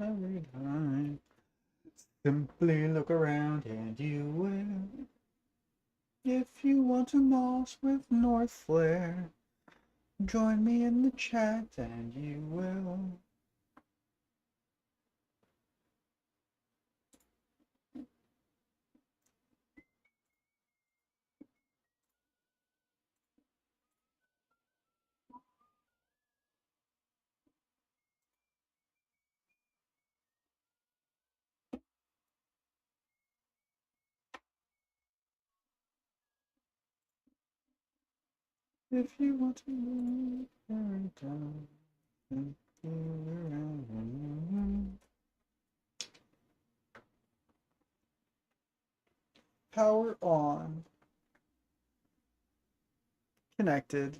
Every time. Simply look around and you will. If you want to moss with North Flare, join me in the chat and you will. If you want to move every time, simply around and power on. Connected.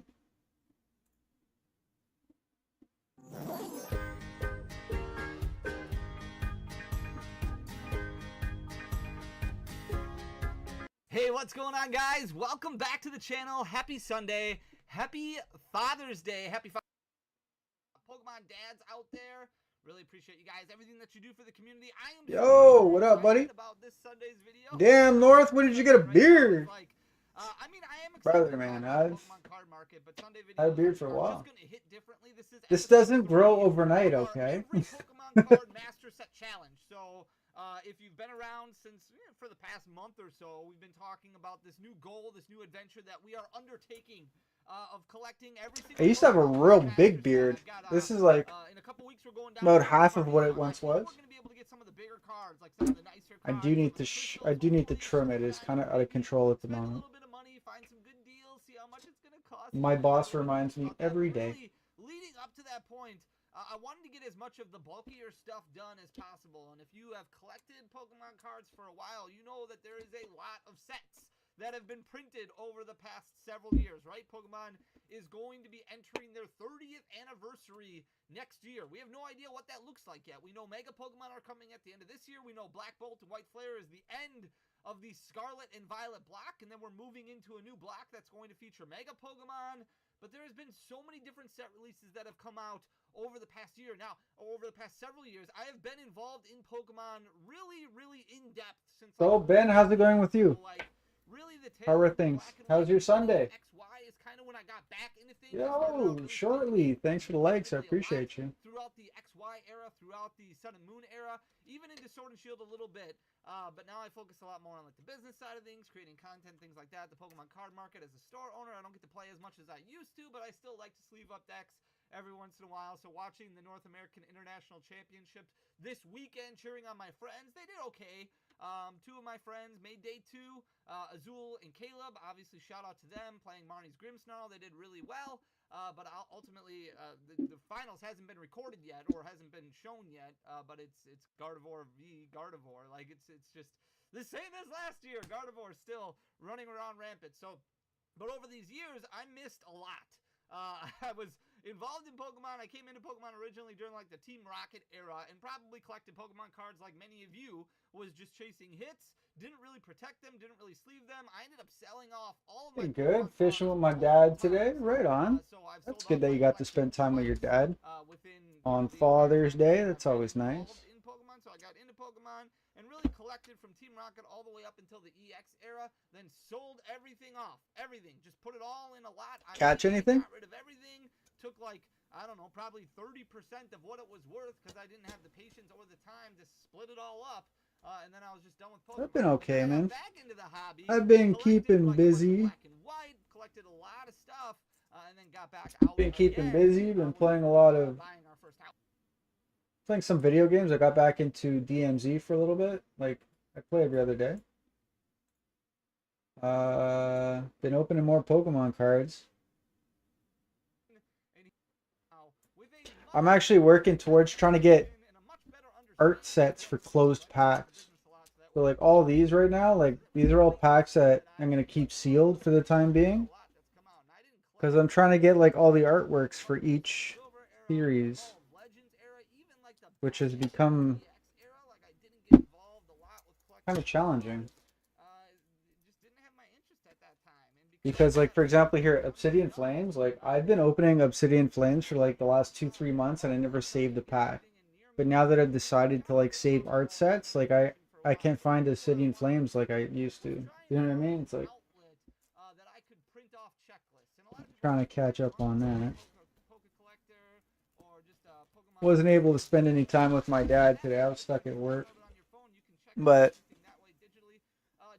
Hey, what's going on, guys? Welcome back to the channel. Happy Sunday. Happy Father's Day. Happy Pokemon dads out there. Really appreciate you guys. Everything that you do for the community. I am Yo, super what up, buddy? excited about this Sunday's video. Damn, North, when did you get a Right now is beard? like, I am excited Brother, to man, talk about the I've Pokemon card market, but Sunday had a videos beard for a are just while. going to hit differently. This is This episode doesn't 3 grow overnight, of our okay? Every Pokemon Card Master Set Challenge. So, if you've been around since for the past month or so, we've been talking about this new goal, this new adventure that we are undertaking of collecting every single I used to have a Pokemon real Card Master big Set. beard. I've got This is like in a couple weeks we're going down about to North half of what America, it and I once think was. we're going to be able to get some of the bigger cards, like some of the nicer I cards, do some need of to the crystals, I do need to hopefully, trim it. It's and kind of out of maybe control at the spend a moment. little bit of money, find some good deals, see how much it's going to cost, My and boss really reminds think me about that. But every day. really, leading up to that point, I wanted to get as much of the bulkier stuff done as possible. And if you have collected Pokemon cards for a while, you know that there is a lot of sets that have been printed over the past several years, right? Pokemon is going to be entering their 30th anniversary next year. We have no idea what that looks like yet. We know Mega Pokemon are coming at the end of this year. We know Black Bolt and White Flare is the end of the Scarlet and Violet block, and then we're moving into a new block that's going to feature Mega Pokemon. But there has been so many different set releases that have come out over the past year. Now, over the past several years, I have been involved in Pokemon really in depth since like So Ben, how's it going with you? so, like really the How tail are end of things? Black and How's White, your beginning of Sunday? XY is kind of when I got back into things. I started Yo, out really collecting shortly. Thanks for the likes. I really a lot appreciate you. throughout the XY era, throughout the Sun and Moon era, even into Sword and Shield a little bit. But now I focus a lot more on like the business side of things, creating content, things like that. The Pokemon card market as a store owner, I don't get to play as much as I used to, but I still like to sleeve up decks every once in a while. So watching the North American International Championships this weekend, cheering on my friends, they did okay. Two of my friends made day 2, Azul and Caleb. Obviously, shout out to them playing Marnie's Grimmsnarl. They did really well. But ultimately, the finals hasn't been recorded yet or hasn't been shown yet. But it's Gardevoir v Gardevoir. Like it's just the same as last year. Gardevoir still running around rampant. So, but over these years, I missed a lot. I was involved in Pokemon. I came into Pokemon originally during like the Team Rocket era and probably collected Pokemon cards like many of you, was just chasing hits, didn't really protect them, didn't really sleeve them. I ended up selling off all of my Pretty good. Pokemon Fishing cards with my multiple dad today. times. Right on. So I've That's sold good off that my you got to collection spend time with your twice dad within on the entire Father's time Day. frame That's I've been always nice. involved in Pokemon. So I got into Pokemon and really collected from Team Rocket all the way up until the EX era, then sold everything off. Everything. Just put it all in a lot on Catch eBay, anything? got rid of everything, took like, I don't know, probably 30% of what it was worth because I didn't have the patience or the time to split it all up. And then I was just done with I've Pokemon. been But then okay, I got man. back into the hobby, I've been collected keeping like a bunch of busy. Black and White, collected a lot of stuff, and then got back out Been keeping again busy. Been when we playing a were lot of buying our first house. playing some video games. I got back into DMZ for a little bit. Like I play every other day. Been opening more Pokemon cards. And now, with a much I'm actually working towards trying to get and a much better art understanding of sets what for to do, closed I think about the packs. business a lot, so that So way like all these right now, like these are all packs that I'm gonna keep sealed for the time being, because I'm trying to get like all the artworks for each series, which has become kind of challenging. just didn't have my interest at that time. And Because like for example here, Obsidian Flames, like I've been opening Obsidian Flames for like the last 2-3 months and I never saved a pack. But now that I've decided to like save art sets, like I can't find Obsidian Flames like I used to. You know what I mean? It's like that I could print off checklists. And a lot of people trying to say, well, catch up aren't on you that. a Poke collector or just a Pokemon Wasn't able to collector? spend any time with my dad today. I was stuck at work. But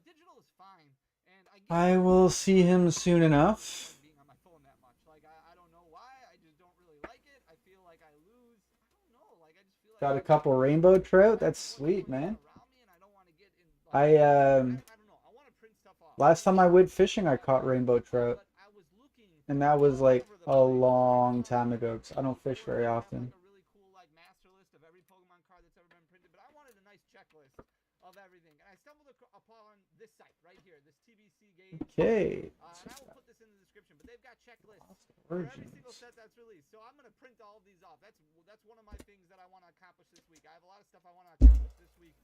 Digital is fine, and I get I will see him soon enough. being on my phone that much. Like I don't know why. I just don't really like it. I feel like I lose. I don't know. Like I just feel like Got a couple rainbow trout. That's sweet, man. around me, and I don't want to get in. Like, I I don't know. I want to print stuff off. last time I went fishing, I caught rainbow trout, But I was looking and that was like over the a long time ago. 'Cause I don't fish very often. a really cool like master list of every Pokemon card that's ever been printed, but I wanted a nice checklist of everything. And I stumbled upon this site right here, this TBC game. Okay. And I will put this in the description, but they've got checklists for every single set that's released. So I'm gonna print all of these off. That's one of my things that I want to accomplish this week. I have a lot of stuff I want to accomplish this week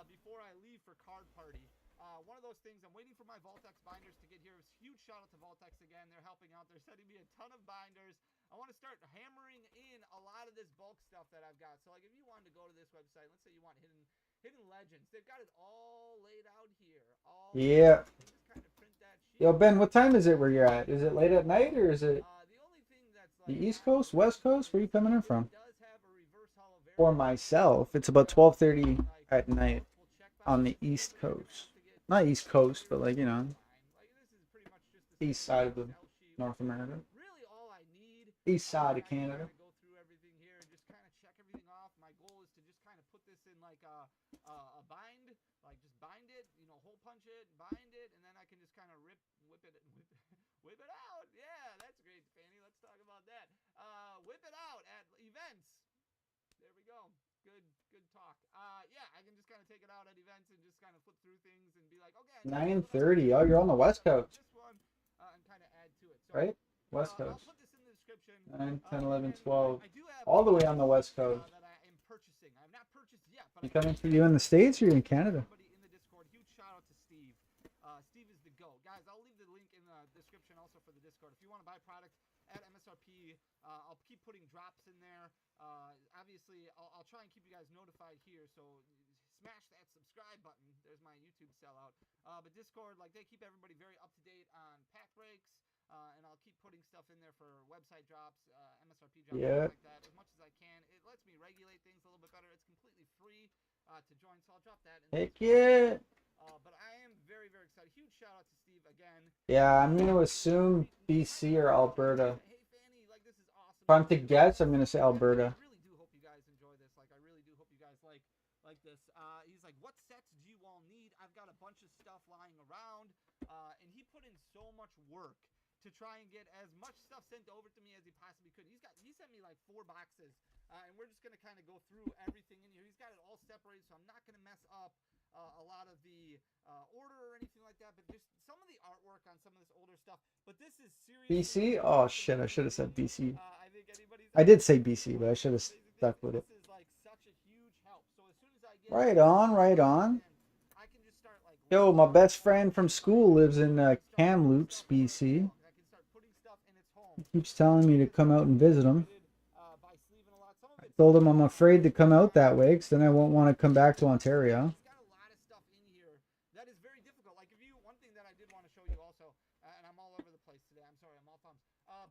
before I leave for Card Party. One of those things, I'm waiting for my Voltex binders to get here. Huge shout out to Voltex again. They're helping out. They're sending me a ton of binders. I want to start hammering in a lot of this bulk stuff that I've got. So like if you wanted to go to this website, let's say you want hidden legends, they've got it all laid out here. Yeah. Just kind of print that shit. Yo, Ben, what time is it where you're at? Is it late at night or is it The only thing that's like the East Coast, West Coast? Where are you coming in from? does have a reverse hollow For myself, it's about 12:30 at night on the East Coast. Not East Coast, but like, you know, east side of the North America. Really all I need. East side of Canada. Go through everything here and just kind of check everything off. My goal is to just kind of put this in like a bind, like just bind it, you know, hole punch it, bind it, and then I can just kind of whip it out. Yeah, that's great, Fanny. Let's talk about that. Whip it out at events. There we go. Good talk. Yeah, I can just kind of take it out at events and just kind of flip through things and be like, okay. 9:30. Oh, you're on the West Coast. This one, and kind of add to it. So, Right? West I'll Coast. put this in the description. 9, 10, 11, 12. I do have All the way on the West Coast. that I am purchasing. I have not purchased yet, but You coming for you in the States or you in Canada? Everybody in the Discord, huge shout out to Steve. Steve is the GOAT. Guys, I'll leave the link in the description also for the Discord. If you want to buy product at MSRP, I'll keep putting drops in there. Obviously, I'll try and keep you guys notified here, so smash that subscribe button. There's my YouTube sellout. But Discord, like, they keep everybody very up to date on pack breaks, and I'll keep putting stuff in there for website drops, MSRP drops, Yeah. things like that, as much as I can. It lets me regulate things a little bit better. It's completely free to join, so I'll drop that in. Heck yeah. But I am very, very excited. Huge shout out to Steve again. Yeah, I'm going to assume BC or Alberta. Hey, Fanny, like, this is awesome. If I'm to guess, I'm going to say Alberta. I really do hope you guys enjoy this. Like, I really do hope you guys like this. He's like, what sets do you all need? I've got a bunch of stuff lying around. And he put in so much work to try and get as much stuff sent over to me as he possibly could. He sent me like 4 boxes. And we're just going to kind of go through everything in here. He's got it all separated, so I'm not going to mess up a lot of the order or anything like that, but just some of the artwork on some of this older stuff. But this is seriously BC? Oh, shit. I should have said BC. I think I did say BC, but I should have stuck with it. this is like such a huge help. So as soon as I get Right on, right on. I can just start like Yo, my best friend from school lives in Kamloops, BC. I can start putting stuff in its home. He keeps telling me to come out and visit him. By sleeving a lot. Some of I it's told him I'm afraid to come out that way because then I won't want to come back to Ontario. He's got a lot of stuff in here that is very difficult. Like, one thing that I did want to show you also, and I'm all over the place today. I'm sorry, I'm all thumbs.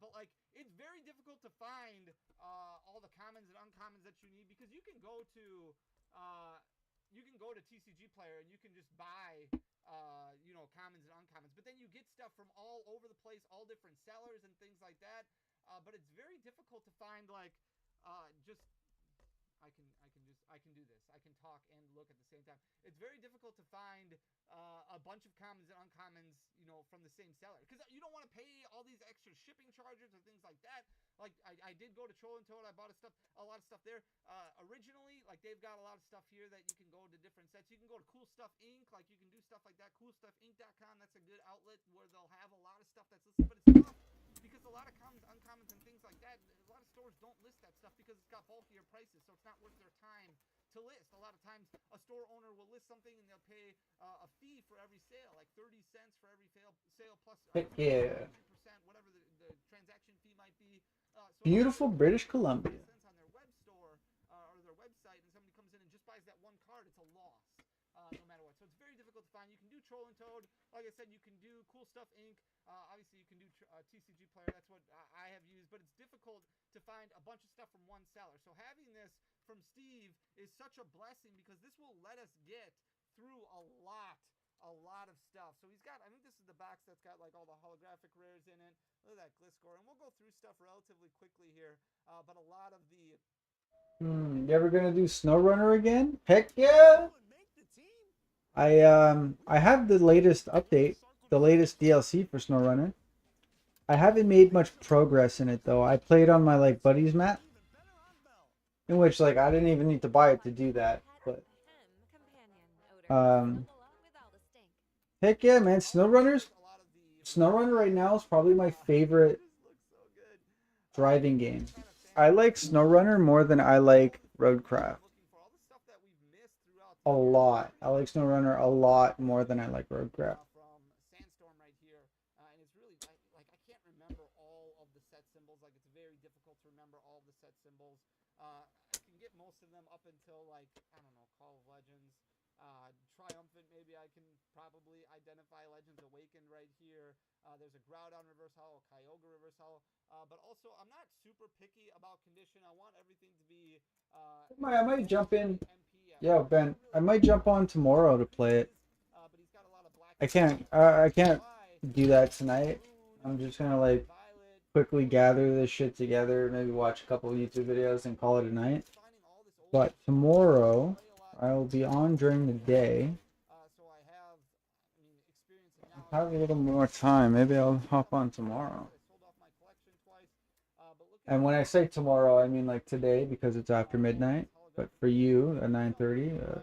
But like, it's very difficult to find all the commons and uncommons that you need, because you can go to TCG Player and you can just buy commons and uncommons, but then you get stuff from all over the place, all different sellers and things like that. But it's very difficult to find like just I can do this. I can talk and look at the same time. It's very difficult to find a bunch of commons and uncommons, from the same seller, because you don't want to pay all these extra shipping charges or things like that. Like I did go to Chillin. I bought a lot of stuff there. Originally, like, they've got a lot of stuff here that you can go to different sets. You can go to Cool Stuff Inc. Like, you can do stuff like that. CoolStuffInc.com. That's a good outlet where they'll have a lot of stuff that's listed, but it's tough because a lot of commons, uncommons, and things like that, a lot of stores don't list that stuff because it's got bulkier prices, so it's not worth their time to list. A lot of times, a store owner will list something and they'll pay a fee for every sale, like 30 cents for every sale plus Heck yeah. 3%, whatever the transaction fee might be. So Beautiful British Columbia. cents on their web store or their website, and somebody comes in and just buys that one card, it's a loss. No matter what. So it's very difficult to find. You can do Troll and Toad. Like I said, you can do Cool Stuff Inc. Obviously, you can do TCG Player. That's what I have used. But it's difficult to find a bunch of stuff from one seller. So having this from Steve is such a blessing because this will let us get through a lot of stuff. So he's got, I think this is the box that's got like all the holographic rares in it. Look at that Gliscor. And we'll go through stuff relatively quickly here. But a lot of the... You ever gonna do SnowRunner again? Heck yeah! I have the latest update, the latest DLC for SnowRunner. I haven't made much progress in it though. I played on my like buddies map, in which like I didn't even need to buy it to do that. But heck yeah, man! SnowRunner right now is probably my favorite driving game. I like SnowRunner more than I like Roadcraft. A lot. I like SnowRunner a lot more than I like Roadcraft. From Sandstorm right here, and it's really like I can't remember all of the set symbols. Like it's very difficult to remember all of the set symbols. I can get most of them up until like I don't know, Call of Legends, Triumphant. Maybe I can probably identify Legends Awakened right here. There's a Groudon Reverse Hollow, Kyogre Reverse Hollow. But also, I'm not super picky about condition. I want everything to be. I might jump in. MP Yeah, Ben. I might jump on tomorrow to play it. But he's got a lot of black. I can't do that tonight. I'm just gonna like quickly gather this shit together, maybe watch a couple of YouTube videos and call it a night. But tomorrow I'll be on during the day. I have a little more time. Maybe I'll hop on tomorrow. And when I say tomorrow, I mean like today because it's after midnight. But for you at 9:30,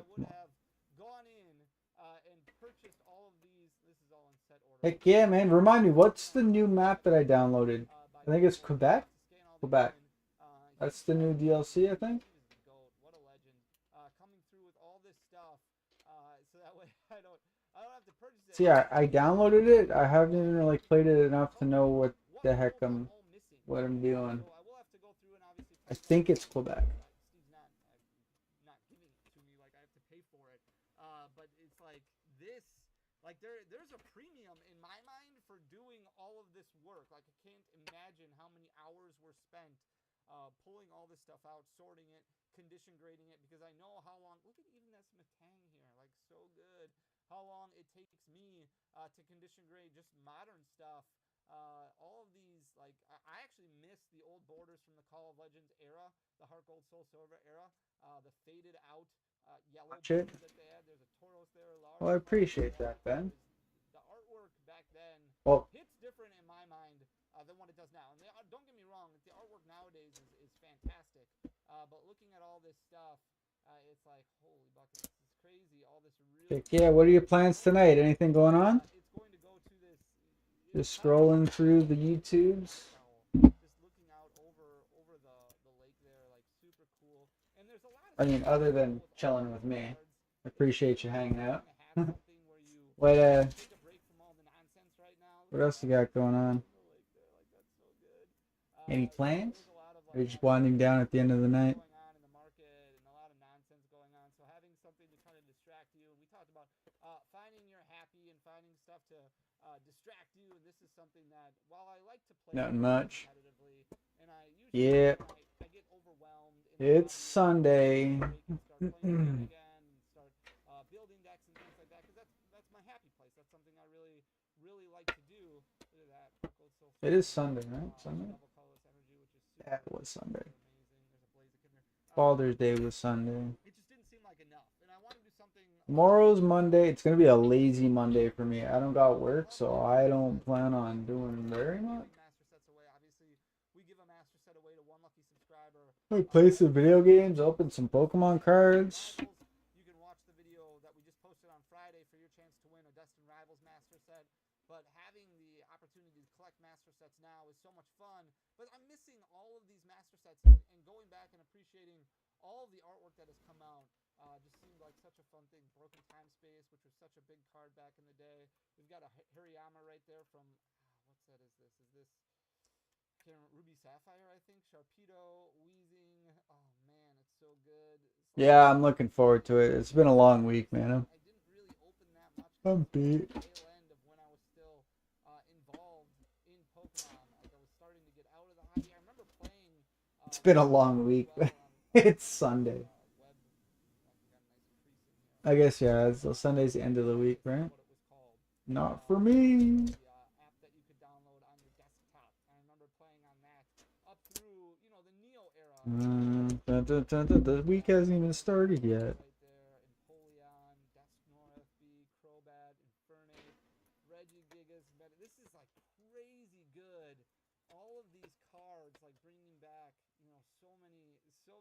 heck yeah, man! Remind me, what's the new map that I downloaded? I think it's Quebec. Quebec. That's the new DLC, I think. What a legend! Coming through with all this stuff, so that way I don't have to purchase it. See, I downloaded it. I haven't even like played it enough to know what the heck what I'm doing. I think it's Quebec. Steve's not giving it to me, like I have to pay for it. But it's like this, like there's a premium in my mind for doing all of this work. Like I can't imagine how many hours were spent pulling all this stuff out, sorting it, condition grading it, because I know how long. Look at even that Smetang here, like so good. How long it takes me to condition grade just modern stuff. All of these, like I actually miss the old borders from the Call of Legends era, the Heart Gold Soul Silver era, the faded out yellow borders that they had. There's a Tauros there. Well, I appreciate that, Ben. The artwork back then hits different in my mind than what it does now. And don't get me wrong, the artwork nowadays is fantastic. But looking at all this stuff, it's like holy buckets, this is crazy. All this really. Yeah, what are your plans tonight? Anything going on? It's going to go to this. Just scrolling through the YouTubes. Just looking out over the lake there, like super cool. And there's a lot of. I mean, other than chilling with me, I appreciate you hanging out. What else you got going on? Any plans? Or are you just winding down at the end of the night? Finding your happy and finding stuff to distract you, and this is something that while I like to play Nothing much. competitively, and I usually Yeah. I get overwhelmed. It's Sunday. Start playing again and start building decks and things like that, because that's my happy place. That's something I really like to do. Look at that. It is Sunday, right? Sunday. Yeah, it was Sunday. Father's Day was Sunday. It just didn't seem like enough, and I want to do something. Tomorrow's Monday. It's gonna be a lazy Monday for me. I don't got work, so I don't plan on doing very much. Obviously, we give a master set away to one lucky subscriber. We play some video games, open some Pokemon cards. You can watch the video that we just posted on Friday for your chance to win a Destin Rivals master set. But having the opportunity to collect master sets now is so much fun. But I'm missing all of these master sets and going back and appreciating all of the artwork that has come out just seemed like such a fun thing. Broken Time Space, which was such a big card back in the day. We've got a Hariyama right there from what's that? Is this Ruby Sapphire? I think Sharpedo, Weezing. Oh man, it's so good. It's like Yeah, I'm looking forward to it. It's been a long week, man. I didn't really open that much I'm because this was beat. the tail end of when I was still involved in Pokemon. Like I was starting to get out of the hobby. I remember playing It's been a Pokemon long really week. well on It's Sunday. web. I got a nice crease in here. I guess, yeah. So Sunday's the end of the This week, is right? what it was called. Not for The me. app that you could download on your desktop. I remember playing on that up through the Neo era. The week hasn't even started yet. Right there, Empoleon, Dusknoir FB, Crobat, Infernape, Regigigas. This is like crazy good. All of these cards like bringing back so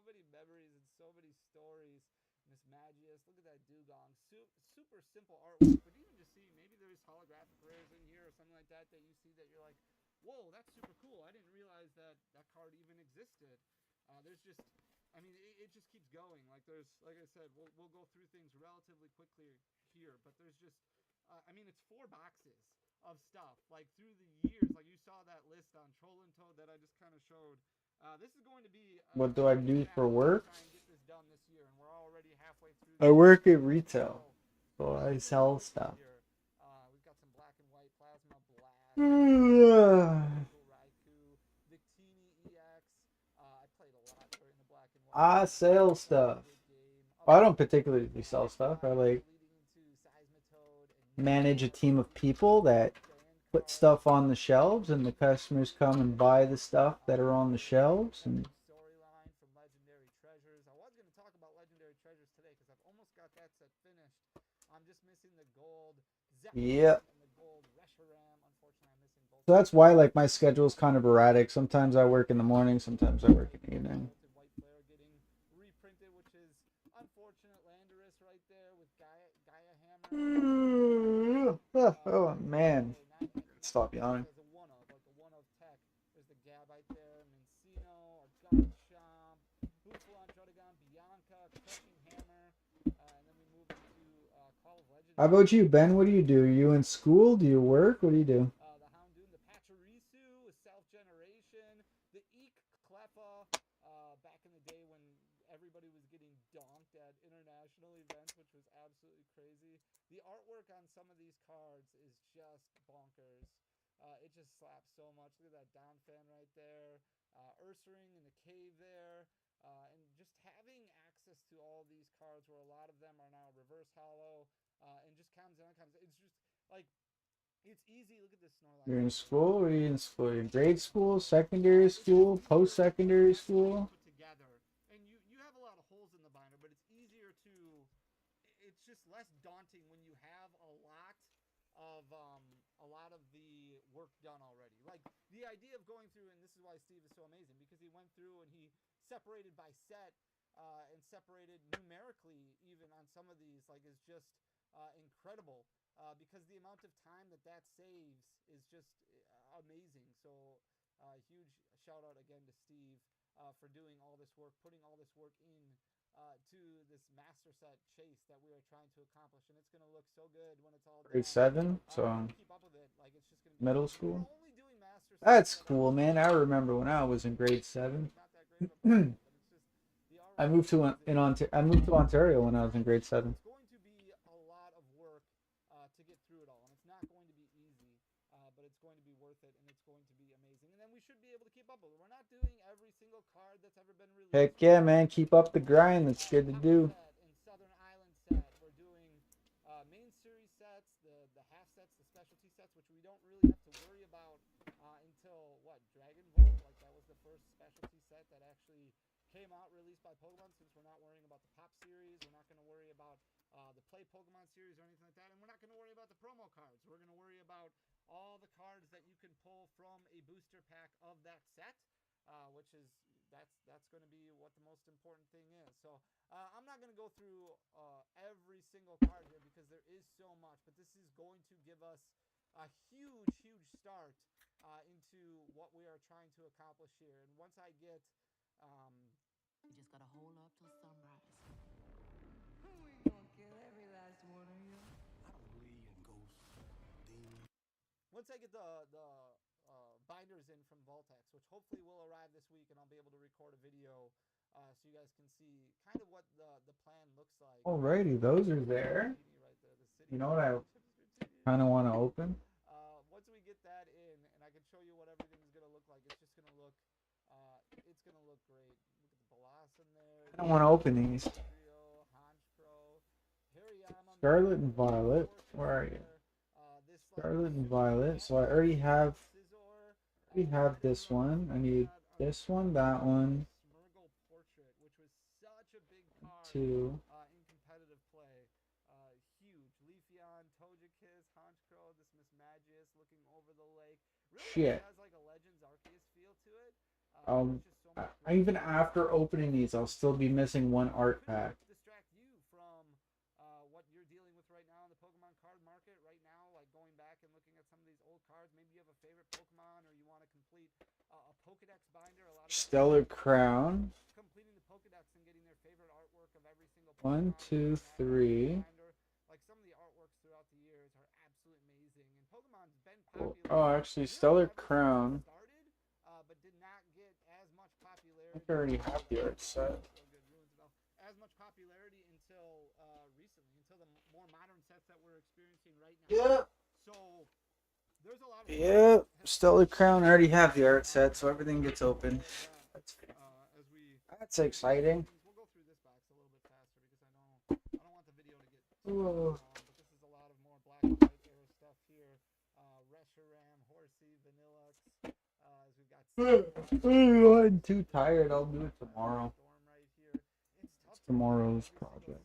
many memories and so many stories. Miss Magius, look at that Dugong. Super simple artwork, but even just see maybe there's holographic rares in here or something like that that you see that you're like, whoa, that's super cool. I didn't realize that that card even existed. There's just, I mean, it just keeps going. Like like I said, we'll go through things relatively quickly here, but there's just, I mean, it's 4 boxes of stuff. Like through the years, like you saw that list on Chillin that I just kind of showed. This is going to be What do a I huge do for challenge to work? try and get this done this year, and we're already halfway through I the year. work at retail, So so I let's sell go through stuff. here. We've got some black and white plasma blast. Local Raikou, Victini EX. I played a lot during the black and white. I sell Such a stuff. good game. Well, I Up don't through particularly sell stuff. I like leading into Seismitoad and manage a Nido team and of people that band put cards. stuff on the shelves, and the customers come and buy the stuff that are on the shelves. And Epic storyline from Legendary Treasures. I was going to talk about Legendary Treasures today because I've almost got that set finished. I'm just missing the gold yeah, Zekrom and the gold Reshiram. Unfortunately, I'm missing both so of that's those. why like my schedule is kind of erratic. Sometimes I work in the morning, sometimes I work in the evening. Molted White Flare getting reprinted, which is unfortunate. Landorus right there with Gaia Hammer. Oh man, Hey, not stop as yawning. a one of, like a one of tech. There's the Gabite there, Mincino, Garchomp, Buffalon, Trotagon, Bianca, Crushing Hammer, and then we move into Call of Legends How here. about you, Ben? What do you do? Are you in school? Do you work? What do you do? The Houndoom, the Pachirisu, a Self-Generation, the Eek Cleffa, back in the day when everybody was getting donked at international events, which was absolutely crazy. The artwork on some of these cards is just bonkers. It just slaps so much. Look at that Don fan right there. Ursaring in the cave there. And just having access to all these cards where a lot of them are now reverse hollow and just comes and uncomes. It's just like it's easy. Look at this Snorlax You're in right here. school? Are you in school? Are you in grade school, secondary This is school, easier to post-secondary massively school? put together, and you have a lot of holes in the binder, but it's easier to. It's just less daunting when you have a lot of the work done already. Like the idea of going through, and this is why Steve is so amazing because he went through and he separated by set and separated numerically even on some of these. Like is just incredible because the amount of time that saves is just amazing. So huge shout out again to Steve for doing all this work, putting all this work in to this master set chase that we are trying to accomplish, and it's going to look so good when it's all Grade done. 7, If you so can keep up with it, like it's just going to be middle amazing. school. We're only doing master sets That's that are cool, man. I remember when I was in grade 7. not that great of a Pokemon, but it's just the I artwork moved is to amazing. I moved to Ontario when I was in grade 7. It's going to be a lot of work to get through it all, and it's not going to be easy, but it's going to be worth it, and it's going to be amazing. And then we should be able to keep up with it. We're not doing every single card that's ever been released. Heck We're yeah, doing man. Keep up the grind. That's good to Pop do. set and Southern Island set. We're doing main series sets, the half sets, the specialty sets, which we don't really have to worry about until what Dragon Volt. Like that was the first specialty set that actually came out released by Pokemon. Since we're not worrying about the Pop series, we're not going to worry about the Play Pokemon series or anything like that, and we're not going to worry about the promo cards. We're going to worry about all the cards that you can pull from a booster pack of that set, which is that's going to be what the most important thing is. So I'm not going to go through every single card here because there is so much, but this is going to give us a huge start into what we are trying to accomplish here. And once I get You just gotta hold up till sunrise. We gonna kill every last one of you. I don't believe in ghosts, demons. Once I get the binders in from Voltex, which hopefully will arrive this week, and I'll be able to record a video so you guys can see kind of what the plan looks like. Alrighty, those are there. Right there, the city You know what I championships. kind of want to open? Once we get that in, and I can show you what everything's gonna look like, it's just gonna look, it's gonna look great. Look at the Blossom there. I don't want to open these. Trio, Honchkrow, Hariyama, Scarlet and Violet. Where are you? Scarlet and Violet. So I already have this one. I need this one, that one, Smurgle Portrait, which was such a big card two. in competitive play. Huge. Leafeon, Togekiss, Honchkrow, this Miss Magius looking over the lake. Really Shit. has like a Legends Arceus feel to it. Even after opening these, I'll still be missing one art pack. Distract you from what you're dealing with right now in the Pokemon card market. Right now, like going back and looking at some of these old cards. Maybe you have a favorite Pokemon, or you want to complete a Pokedex binder. A lot of Stellar Crown. completing the Pokedex and getting their favorite artwork of every single One, Pokemon. two, three. Like some of the artworks throughout the years are absolutely amazing, and Pokemon's been popular. Oh, actually, Stellar Crown. Started, but did not get as much I popularity. think I already have the art set. As much popularity until recently, until the more modern sets that we're experiencing right now. Yeah. So there's a lot of Stellar Crown. I already have the art set, so everything gets open. That's exciting. We'll go through this box a little bit faster because I don't want the video to get too long, but this is a lot of more black and white era stuff here. Reshiram, Horsey, Vanillux. As we've got I'm too tired. I'll do it tomorrow. Storm right here. It's tomorrow's project.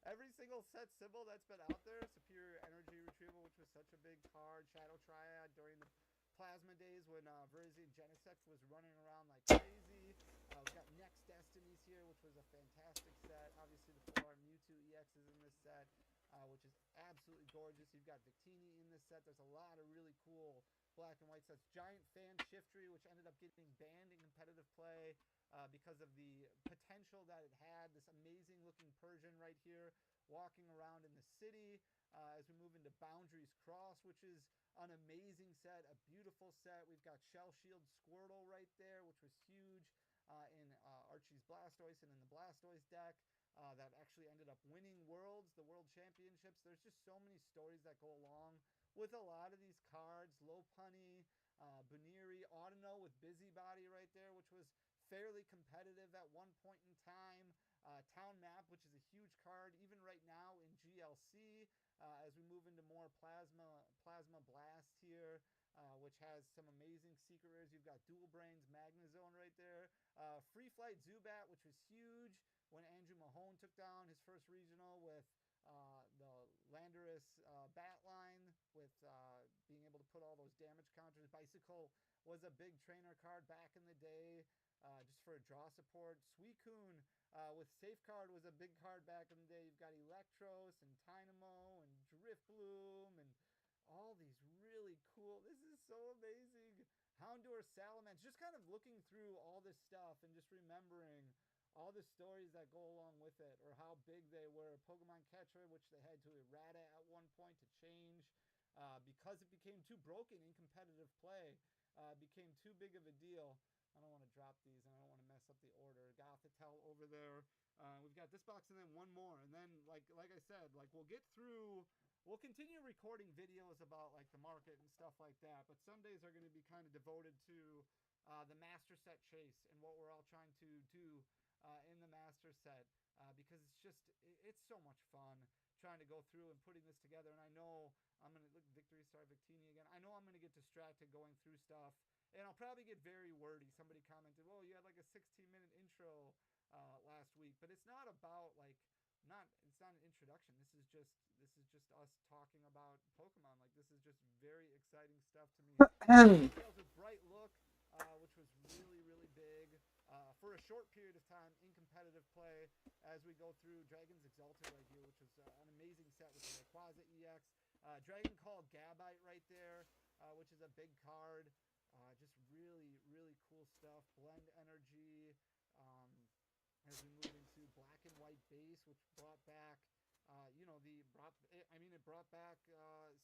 Every single set symbol that's been out there. Superior Energy Retrieval, which was such a big card. Shadow Triad during the Plasma days when Verzi and Genesect was running around like crazy. We've got Next Destinies here, which was a fantastic set. Obviously, the 4 Mewtwo EXs in this set, which is absolutely gorgeous. You've got Victini in this set. There's a lot of really cool black and white sets. Giant Fan Shiftry, which ended up getting banned in competitive play because of the potential that it had. This amazing looking Persian right here walking around in the city. As we move into Boundaries Cross, which is an amazing set, a beautiful set. We've got Shell Shield Squirtle right there, which was huge in Archie's Blastoise and in the Blastoise deck. That actually ended up winning Worlds, the World Championships. There's just so many stories that go along with a lot of these cards. Lopunny, Buniri, Audino with Busybody right there, which was fairly competitive at one point in time. Town Map, which is a huge card, even right now in GLC. As we move into more Plasma Blast here, which has some amazing secret rares. You've got Dual Brains Magnezone right there. Free Flight Zubat, which was huge when Andrew Mahone took down his first regional with the Landorus bat line, with being able to put all those damage counters. Bicycle was a big trainer card back in the day, just for a draw support. Suicune with Safeguard was a big card back in the day. You've got Electros and Tynamo and Driftbloom and all these really cool. This is so amazing. Houndour Salamence. Just kind of looking through all this stuff and just remembering all the stories that go along with it, or how big they were. Pokemon Catcher, which they had to errata at one point to change because it became too broken in competitive play. Became too big of a deal. I don't want to drop these, and I don't want to mess up the order. Gothitelle over there. We've got this box and then one more. And then, like I said, like we'll continue recording videos about like the market and stuff like that. But Sundays are going to be kind of devoted to the Master Set chase and what we're all trying to do in the Master Set. Because it's so much fun trying to go through and putting this together. And I know I'm going to look Victory Star Victini again. I know I'm going to get distracted going through stuff. And I'll probably get very wordy. Somebody commented, "Well, you had like a 16-minute intro last week," but it's not about like it's not an introduction. This is just us talking about Pokemon. Like this is just very exciting stuff to me. Details with Bright Look, which was really big for a short period of time in competitive play. As we go through Dragon's Exalted right here, which was an amazing set with the Rayquaza EX, Dragon Call Gabite right there, which is a big card. Just really cool stuff. Blend Energy, as we move into black and white base, which brought back, it brought back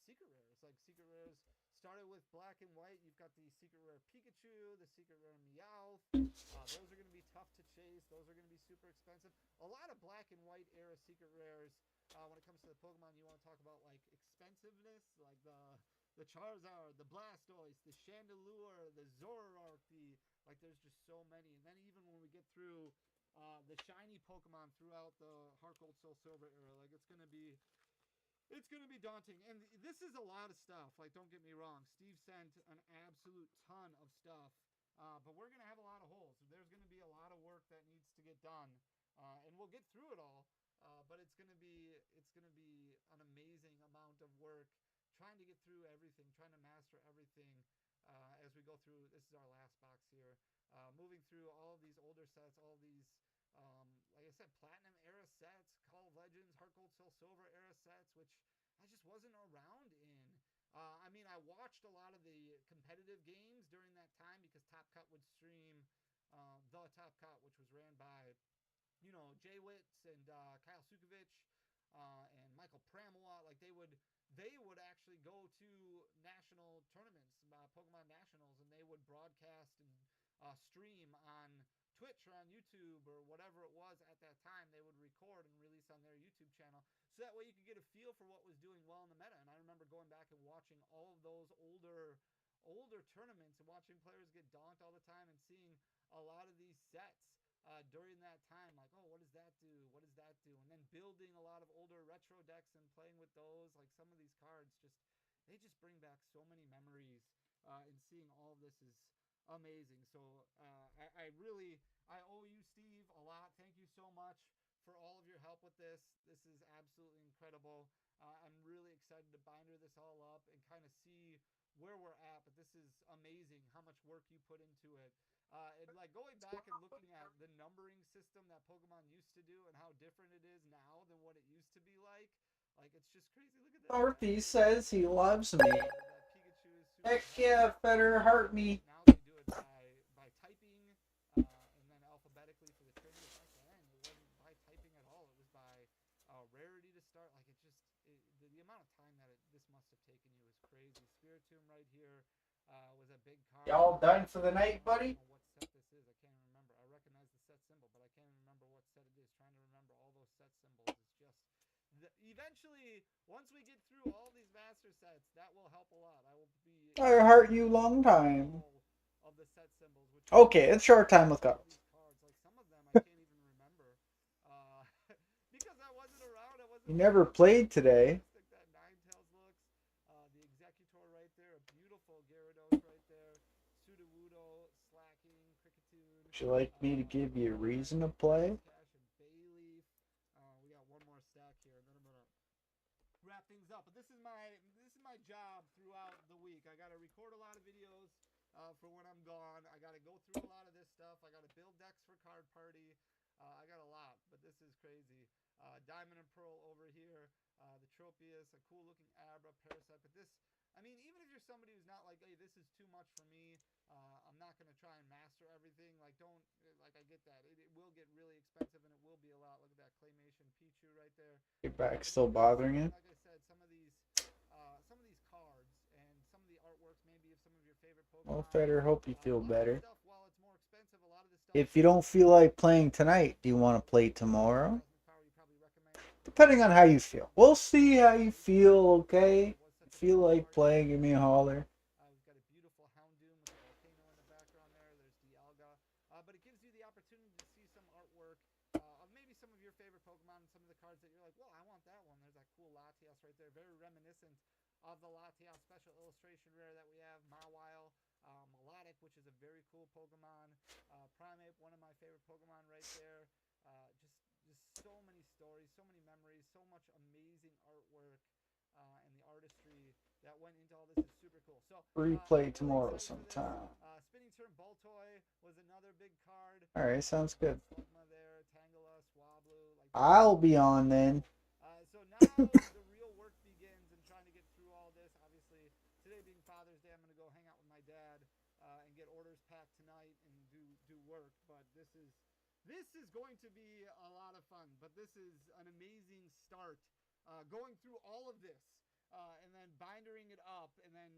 secret rares. Like secret rares started with black and white. You've got the secret rare Pikachu, the secret rare Meowth. Those are going to be tough to chase. Those are going to be super expensive. A lot of black and white era secret rares. When it comes to the Pokemon, you want to talk about like expensiveness, like the Charizard, the Blastoise, the Chandelure, the Zoroark, like there's just so many. And then even when we get through the shiny Pokemon throughout the Heart Gold Soul Silver era, like it's gonna be daunting. And this is a lot of stuff. Like don't get me wrong, Steve sent an absolute ton of stuff, but we're gonna have a lot of holes. There's gonna be a lot of work that needs to get done, and we'll get through it all. But it's gonna be an amazing amount of work trying to get through everything, trying to master everything as we go through. This is our last box here. Moving through all of these older sets, all of these, like I said, Platinum era sets, Call of Legends, Heart Gold Soul Silver era sets, which I just wasn't around in. I watched a lot of the competitive games during that time because Top Cut would stream the Top Cut, which was ran by Jay Witz and Kyle Sukovich and Michael Pramawat. Like they would actually go to national tournaments, Pokemon Nationals, and they would broadcast and stream on Twitch or on YouTube or whatever it was at that time. They would record and release on their YouTube channel, so that way you could get a feel for what was doing well in the meta. And I remember going back and watching all of those older tournaments and watching players get donked all the time and seeing a lot of these sets during that time, like, oh, what does that do? What does that do? And then building a lot of older retro decks and playing with those, like some of these cards they just bring back so many memories, and seeing all of this is amazing. So I owe you, Steve, a lot. Thank you so much for all of your help with this. This is absolutely incredible. I'm really excited to binder this all up and kind of see where we're at, but this is amazing how much work you put into it. And like going back and looking at the numbering system that Pokemon used to do and how different it is now than what it used to be like it's just crazy. Look at that. Dorothy says he loves me. That Pikachu is super Heck heavy. yeah, better heart me. Now they do it by typing, and then alphabetically for the training. Back then, it wasn't by typing at all. It was by rarity to start. Like the amount of time that this must have taken you is crazy. Spiritomb right here was a big card. Y'all done for the night, buddy? I don't know what set this is. I can't even remember. I recognize the set symbol, but I can't even remember what set it is. Trying to remember all those set symbols is just. Eventually, once we get through all these master sets, that will help a lot. I will be. I heart you long time. Of the set symbols, which Okay, it's short time with cards. Like some of them, I can't even remember, because I wasn't around. I wasn't. You never played today. That Ninetales looks. The Executor right there, a beautiful Gyarados right there. Sudowoodo, Slacking, Kricketune. Would you like me to give you a reason to play? We got one more stack here, and then I'm gonna wrap things up. But this is my job throughout the week. I gotta record a lot of videos for when I'm gone. I gotta go through a lot of this stuff. I gotta build decks for Card Party. I got a lot, but this is crazy. Diamond and Pearl over here. The Tropius, a cool looking Abra, Parasite. But this, even if you're somebody who's not like, hey, this is too much for me, I'm not going to try and master everything. I get that. It will get really expensive and it will be a lot. Look at that Claymation Pichu right there. Your back still bothering you? Like I said, some of these cards and some of the artworks, maybe of some of your favorite Pokemon. Well, Feder, hope you feel better. Stuff, while it's more expensive, a lot of this stuff. If you don't feel like playing tonight, do you want to play tomorrow? Depending on how you feel. We'll see how you feel, okay? If you feel like playing, give me a holler. We've got a beautiful Houndoom with a volcano in the background there. There's Dialga. But it gives you the opportunity to see some artwork of maybe some of your favorite Pokemon and some of the cards that you're like, well, I want that one. There's that cool Latias right there. Very reminiscent of the Latias special illustration rare that we have. Mawile. Melodic, which is a very cool Pokemon. Primeape, one of my favorite Pokemon right there. Just so many stories, so many memories, so much amazing artwork, and the artistry that went into all this is super cool. So Replay tomorrow sometime. Spinning Turn Baltoy was another big card. Alright, sounds good. Slugma there, Tangela, Swablu. I'll be on then. So now the real work begins in trying to get through all this. Obviously, today being Father's Day, I'm going to go hang out with my dad and get orders packed tonight and do work. But this This is going to be a lot of fun, but this is an amazing start. Going through all of this, and then bindering it up, and then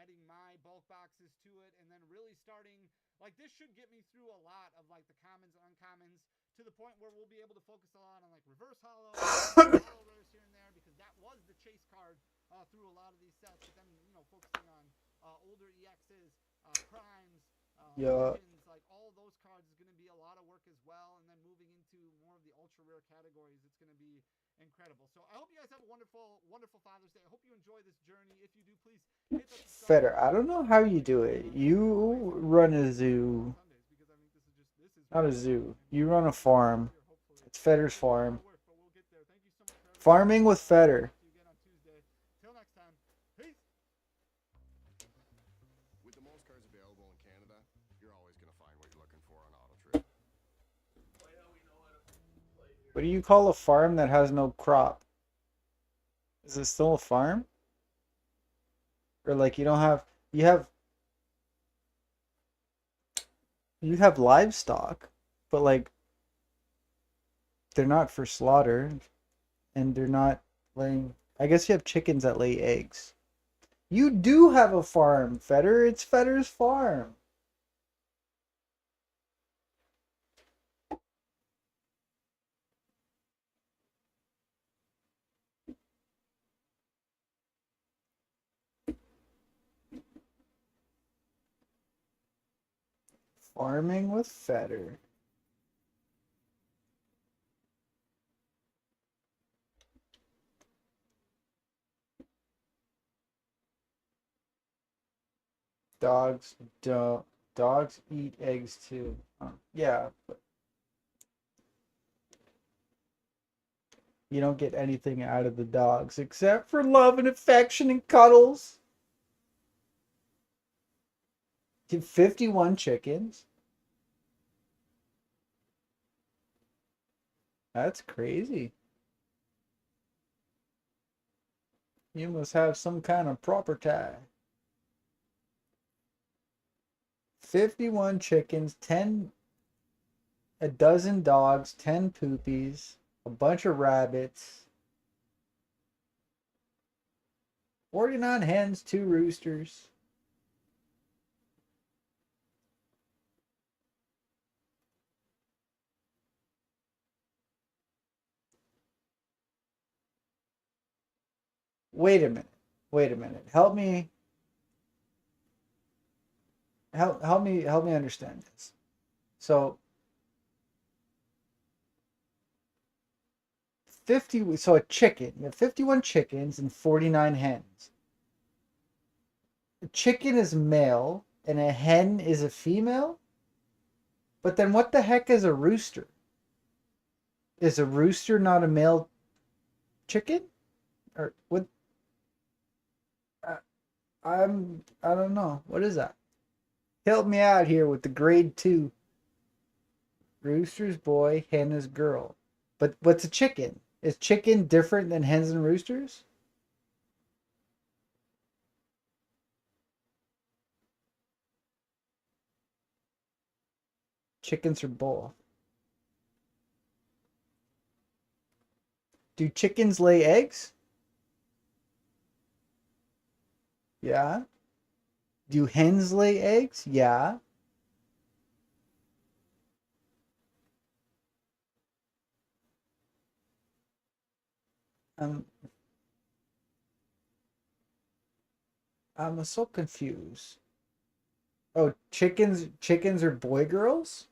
adding my bulk boxes to it, and then really starting, like, this should get me through a lot of, like, the commons, uncommons, to the point where we'll be able to focus a lot on, like, reverse hollow, hollow rares here and there, because that was the chase card through a lot of these sets, but then, you know, focusing on older EXs, primes, Yeah. legends, like, all of those cards is going to be a lot of work as well, and then moving into more of the ultra rare categories, it's going to be incredible. So I hope you guys have a wonderful, wonderful Father's Day. I hope you enjoy this journey. If you do, please hit that subscribe Feder, button. I don't know how you do it. You run a zoo. Sundays, because I think this is Not a really zoo. fun, and You we'll run a get there farm. this year, hopefully. It's Feder's It's gonna be a lot farm. of work, but we'll get there. Thank you so much for everybody. Farming with Feder. See you again on Tuesday. Till next time. Peace. With the most cards available in Canada, you're always going to find what you're looking for on AutoTrade. What do you call a farm that has no crop? Is it still a farm? Or like you don't have you have livestock, but like they're not for slaughter and they're not laying. I guess you have chickens that lay eggs. You do have a farm, Feder. It's Feder's farm. Farming with Feder. Dogs don't. Dogs eat eggs too. Yeah, but you don't get anything out of the dogs except for love and affection and cuddles. 51 chickens. That's crazy. You must have some kind of property. 51 chickens, a dozen dogs, 10 poopies, a bunch of rabbits, 49 hens, 2 roosters. Wait a minute. Wait a minute. Help me understand this. So 50 so a chicken, you have 51 chickens and 49 hens. A chicken is male and a hen is a female? But then what the heck is a rooster? Is a rooster not a male chicken? Or what? I don't know. What is that? Help me out here with the grade 2. Rooster's boy, hen is girl. But what's a chicken? Is chicken different than hens and roosters? Chickens are both. Do chickens lay eggs? Yeah. Do hens lay eggs? Yeah. I'm I'm so confused. Oh, chickens are boy girls?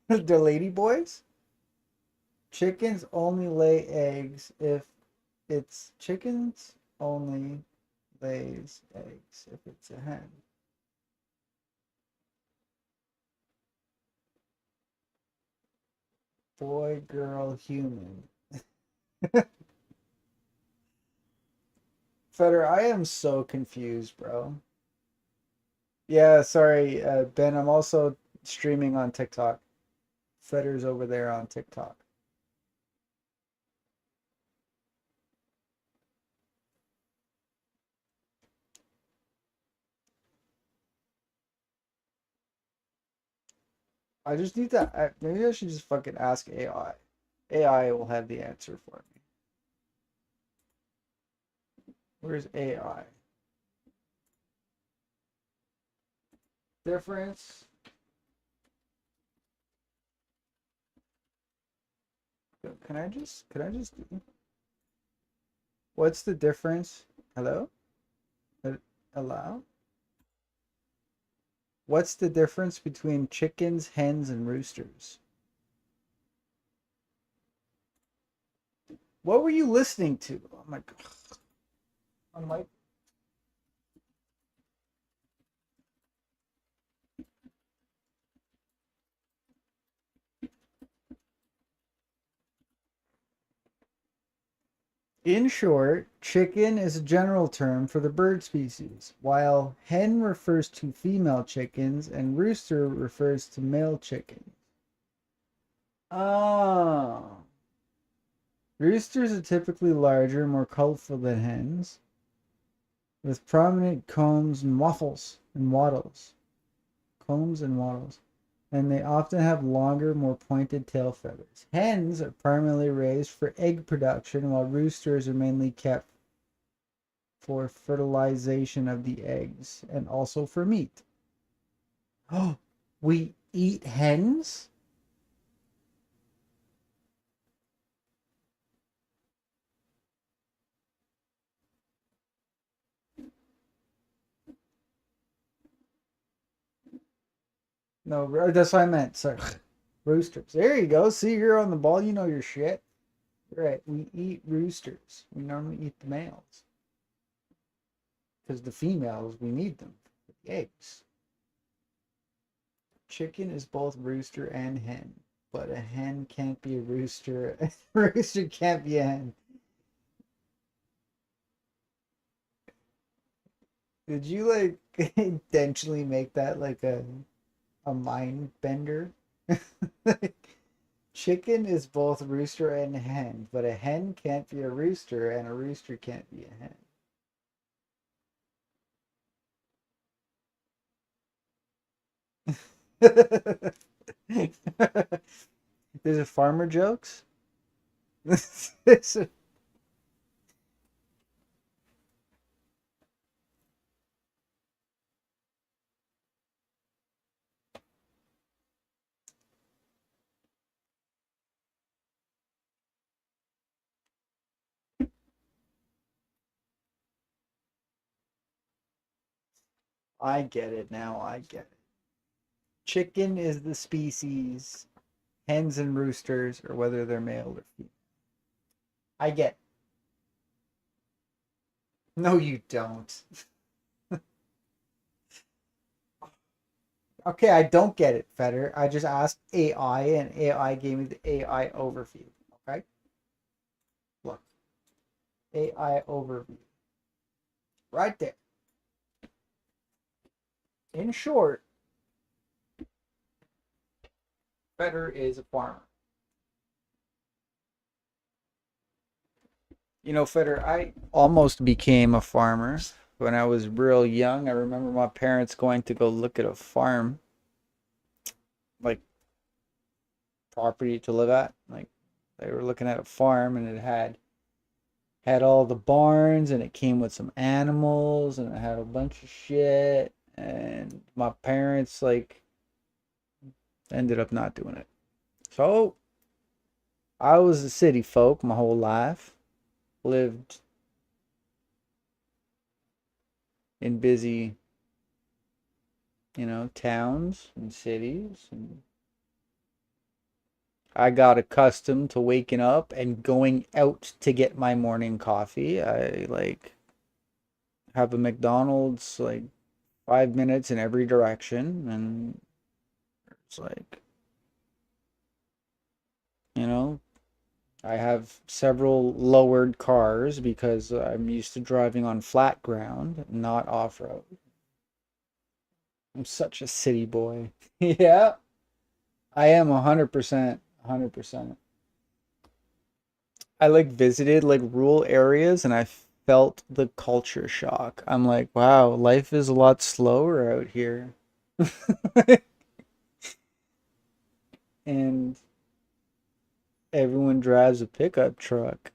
They're lady boys? Chickens only lay eggs if it's chickens only lays eggs if it's a hen. Boy, girl, human. Feder, I am so confused, bro. Yeah, sorry, Ben. I'm also streaming on TikTok. Feder's over there on TikTok. I just need to. Maybe I should just fucking ask AI. AI will have the answer for me. Where's AI? Difference. Can I just what's the difference? Hello? Hello? What's the difference between chickens, hens, and roosters? What were you listening to? Oh my god. I'm like, in short, chicken is a general term for the bird species, while hen refers to female chickens and rooster refers to male chickens. Oh. Roosters are typically larger, more colorful than hens, with prominent combs and wattles. Combs and wattles. And they often have longer, more pointed tail feathers. Hens are primarily raised for egg production, while roosters are mainly kept for fertilization of the eggs and also for meat. Oh, we eat hens? No, that's what I meant. Sorry. Roosters. There you go. See, you're on the ball. You know your shit. Right. We eat roosters. We normally eat the males. Because the females, we need them for the eggs. Chicken is both rooster and hen. But a hen can't be a rooster. A rooster can't be a hen. Did you like intentionally make that like a mind bender? Chicken is both rooster and hen, but a hen can't be a rooster and a rooster can't be a hen. There's a farmer jokes. I get it now. I get it. Chicken is the species. Hens and roosters, or whether they're male or female. I get. No, you don't. Okay, I don't get it, Feder. I just asked AI, and AI gave me the AI overview. Okay, look, AI overview, right there. In short, Feder is a farmer. You know, Feder, I almost became a farmer when I was real young. I remember my parents going to go look at a farm, like property to live at. Like they were looking at a farm, and it had all the barns, and it came with some animals, and it had a bunch of shit. And my parents like ended up not doing it. So I was a city folk my whole life. Lived in busy, towns and cities, and I got accustomed to waking up and going out to get my morning coffee. I like have a McDonald's like 5 minutes in every direction, and it's like, you know, I have several lowered cars because I'm used to driving on flat ground, not off-road. I'm such a city boy. Yeah, I am 100%, 100%. I like visited like rural areas and I felt the culture shock. I'm like, wow, life is a lot slower out here. and everyone drives a pickup truck.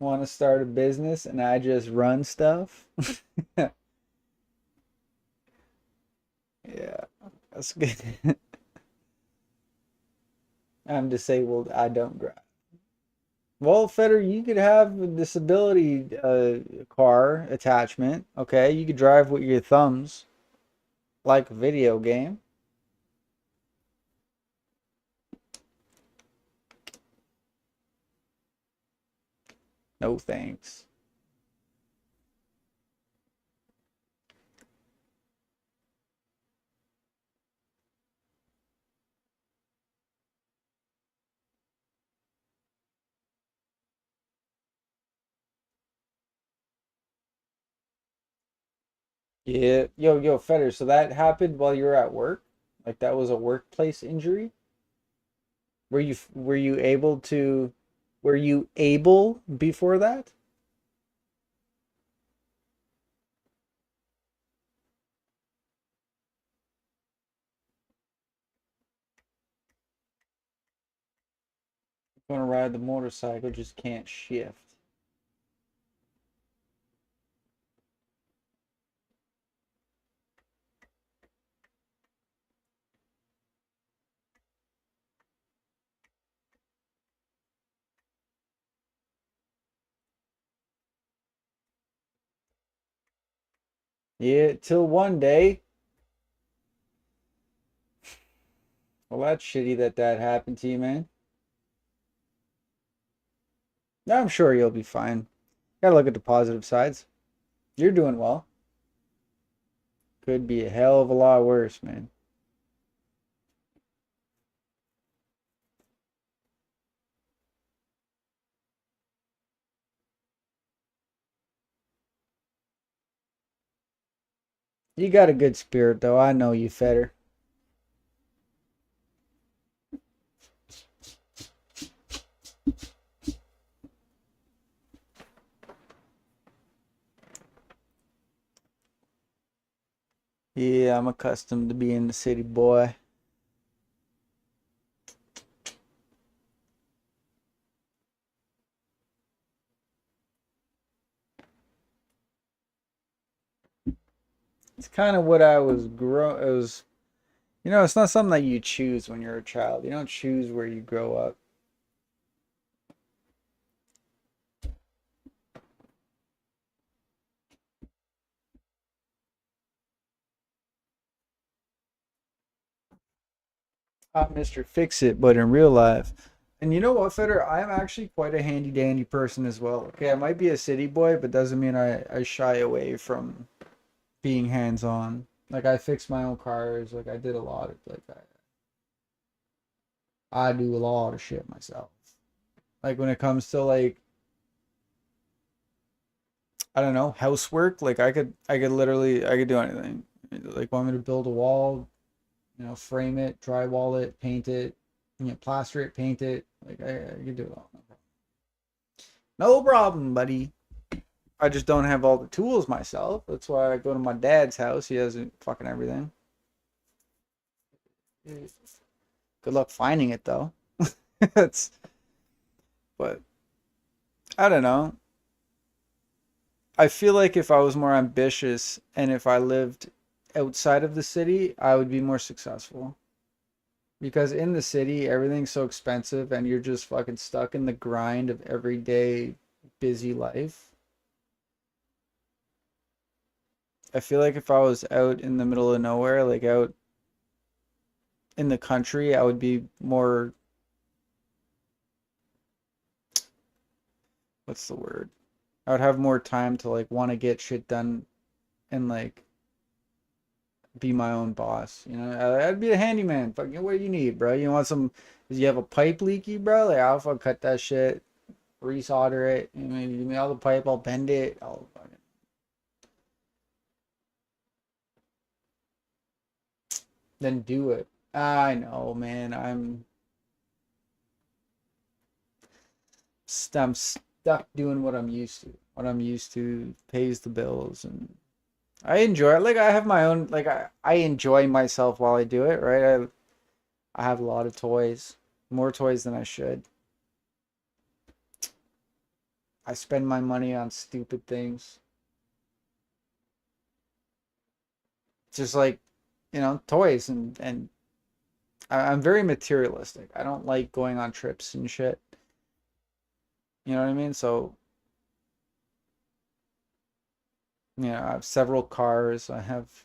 Want to start a business and I just run stuff? Yeah, that's good. I'm disabled. I don't drive. Well, Feder, you could have a disability car attachment. Okay, you could drive with your thumbs like a video game. No thanks. Yeah, yo, Feder. So that happened while you were at work? Like that was a workplace injury? Were you able to were you able before that? Want to ride the motorcycle, just can't shift. Yeah, till one day. Well, that's shitty that that happened to you, man. I'm sure you'll be fine. Gotta look at the positive sides. You're doing well. Could be a hell of a lot worse, man. You got a good spirit, though. I know you, Feder. Yeah, I'm accustomed to being the city boy. It's kind of what I was It was, it's not something that you choose when you're a child. You don't choose where you grow up. Mr. Fix It, but in real life. And you know what, Feder? I'm actually quite a handy dandy person as well. Okay, I might be a city boy, but doesn't mean I shy away from being hands on. Like I fix my own cars. Like I did a lot of I do a lot of shit myself. Like when it comes to like I don't know housework, like I could literally I could do anything. Like want me to build a wall, frame it, drywall it, paint it, plaster it, paint it. Like I could do it all. No problem, buddy. I just don't have all the tools myself. That's why I go to my dad's house. He has fucking everything. Good luck finding it though. It's but I don't know. I feel like if I was more ambitious and if I lived outside of the city, I would be more successful. Because in the city, everything's so expensive and you're just fucking stuck in the grind of everyday busy life. I feel like if I was out in the middle of nowhere, like out in the country, I would be more, what's the word? I would have more time to like want to get shit done and like be my own boss. I'd be a handyman. Fucking, what do you need, bro? You want some? Does you have a pipe leaky, bro? Like, I'll fucking cut that shit, resolder it. Give me all the pipe. I'll bend it. I'll fucking then do it. I know, man. I'm stuck doing what I'm used to. What I'm used to pays the bills, and I enjoy it. Like I have my own, like I enjoy myself while I do it, right? I have a lot of toys, more toys than I should. I spend my money on stupid things. Just like, toys and I'm very materialistic. I don't like going on trips and shit. You know what I mean? So, I have several cars. I have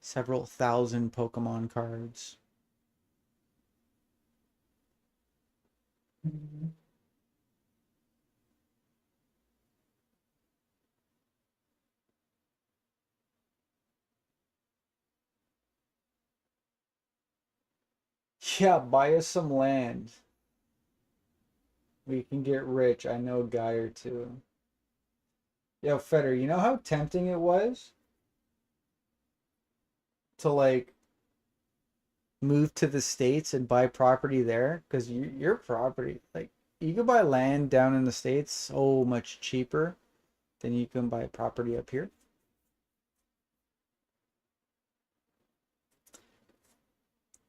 several thousand Pokemon cards. Yeah, buy us some land. We can get rich. I know a guy or two. Yo, Feder, you know how tempting it was to like move to the States and buy property there? Because your property, like, you can buy land down in the States so much cheaper than you can buy property up here.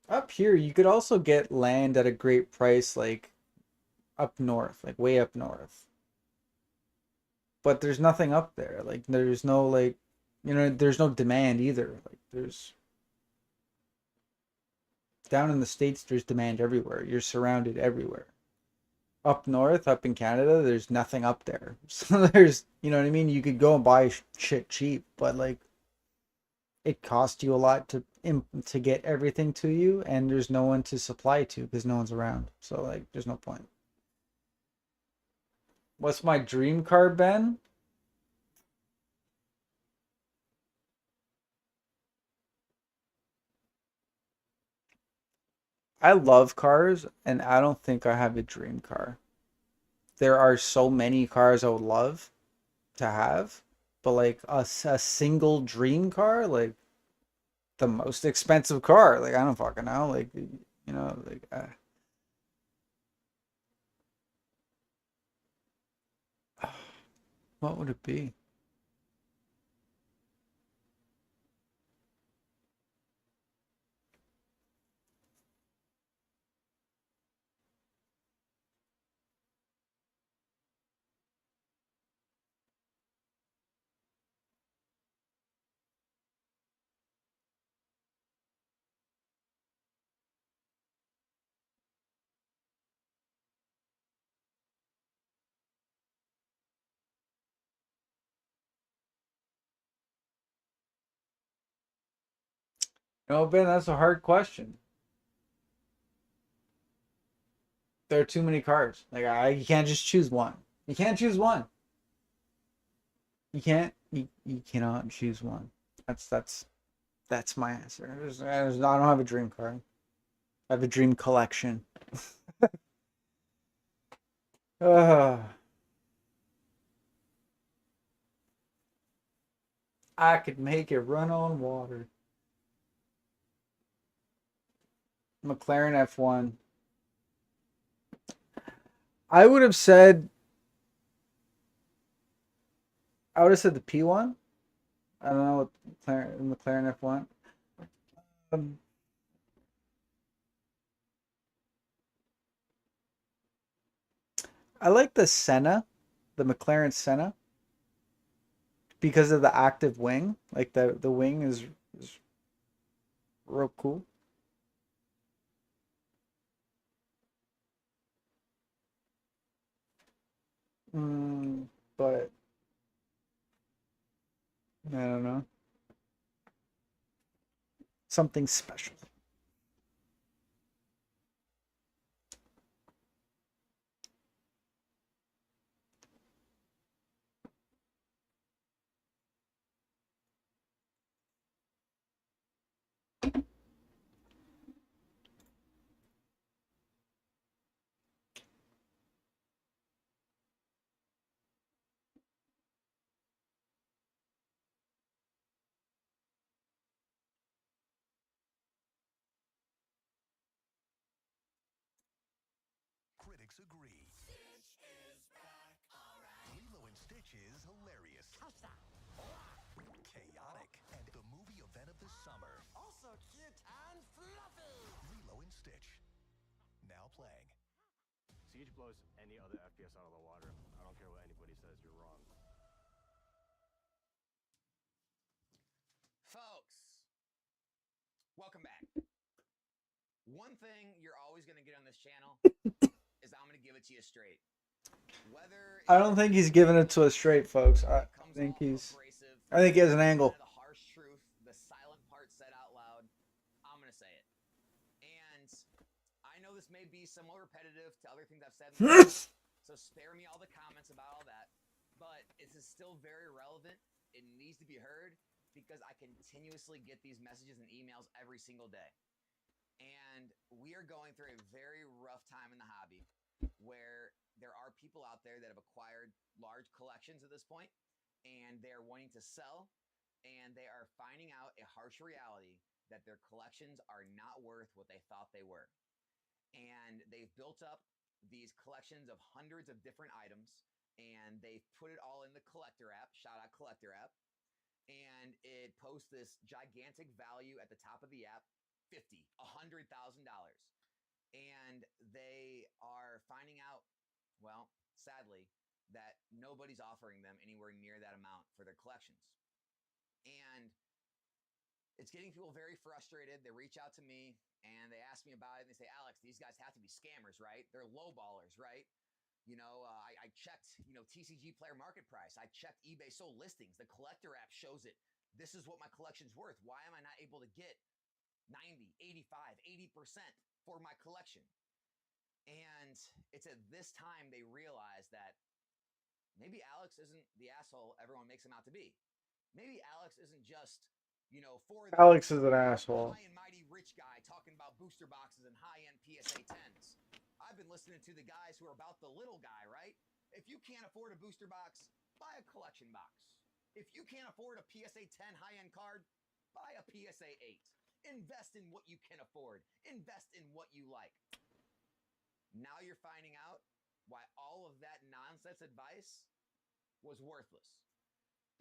Up here, you could also get land at a great price, like up north, like way up north. But there's nothing up there. Like, there's no, like, there's no demand either. Like, there's down in the States, there's demand everywhere. You're surrounded everywhere. Up north, up in Canada, there's nothing up there. So there's, you know what I mean? You could go and buy shit cheap, but like it costs you a lot to get everything to you, and there's no one to supply to because no one's around. So like there's no point. What's my dream car, Ben? I love cars, and I don't think I have a dream car. There are so many cars I would love to have, but like a single dream car, like the most expensive car, like I don't fucking know, like like what would it be? Ben, that's a hard question. There are too many cars. Like you can't just choose one. You can't choose one. You can't. You cannot choose one. That's my answer. I don't have a dream car. I have a dream collection. Uh, I could make it run on water. McLaren F1. I would have said I would have said the P1. I don't know what McLaren F1. Um, I like the Senna, the McLaren Senna, because of the active wing. Like the wing is real cool. But I don't know, something special. critics agree. Lilo and Stitch is hilarious, chaotic, and the movie event of the summer. Also cute and fluffy. Lilo and Stitch, now playing. Siege blows any other FPS out of the water. I don't care what anybody says, you're wrong. Folks, welcome back. One thing you're always going to get on this channel is I'm going to give it to you straight. Whether I don't think he's giving it to us straight, folks. I think he has an angle. The harsh truth, the silent part said out loud, I'm going to say it. And I know this may be somewhat repetitive to other things I've said in the past, so spare me all the comments about all that. But this is still very relevant. It needs to be heard because I continuously get these messages and emails every single day. And we are going through a very rough time in the hobby where there are people out there that have acquired large collections at this point, and they're wanting to sell, and they are finding out a harsh reality that their collections are not worth what they thought they were. And they've built up these collections of hundreds of different items, and they've put it all in the collector app, shout out collector app, and it posts this gigantic value at the top of the app, $50,000, $100,000. And they are finding out, well, sadly, that nobody's offering them anywhere near that amount for their collections. And it's getting people very frustrated. They reach out to me and they ask me about it. And they say, Alex, these guys have to be scammers, right? They're lowballers, right? You know, I checked, TCG player market price. I checked eBay sold listings. The collector app shows it. This is what my collection's worth. Why am I not able to get 90, 85, 80% for my collection? And it's at this time they realize that maybe Alex isn't the asshole everyone makes him out to be. Maybe Alex isn't just, for the Alex is an asshole. high and mighty rich guy talking about booster boxes and high-end PSA 10s. I've been listening to the guys who are about the little guy, right? If you can't afford a booster box, buy a collection box. If you can't afford a PSA 10 high-end card, buy a PSA 8. Invest in what you can afford. Invest in what you like. Now you're finding out why all of that nonsense advice was worthless.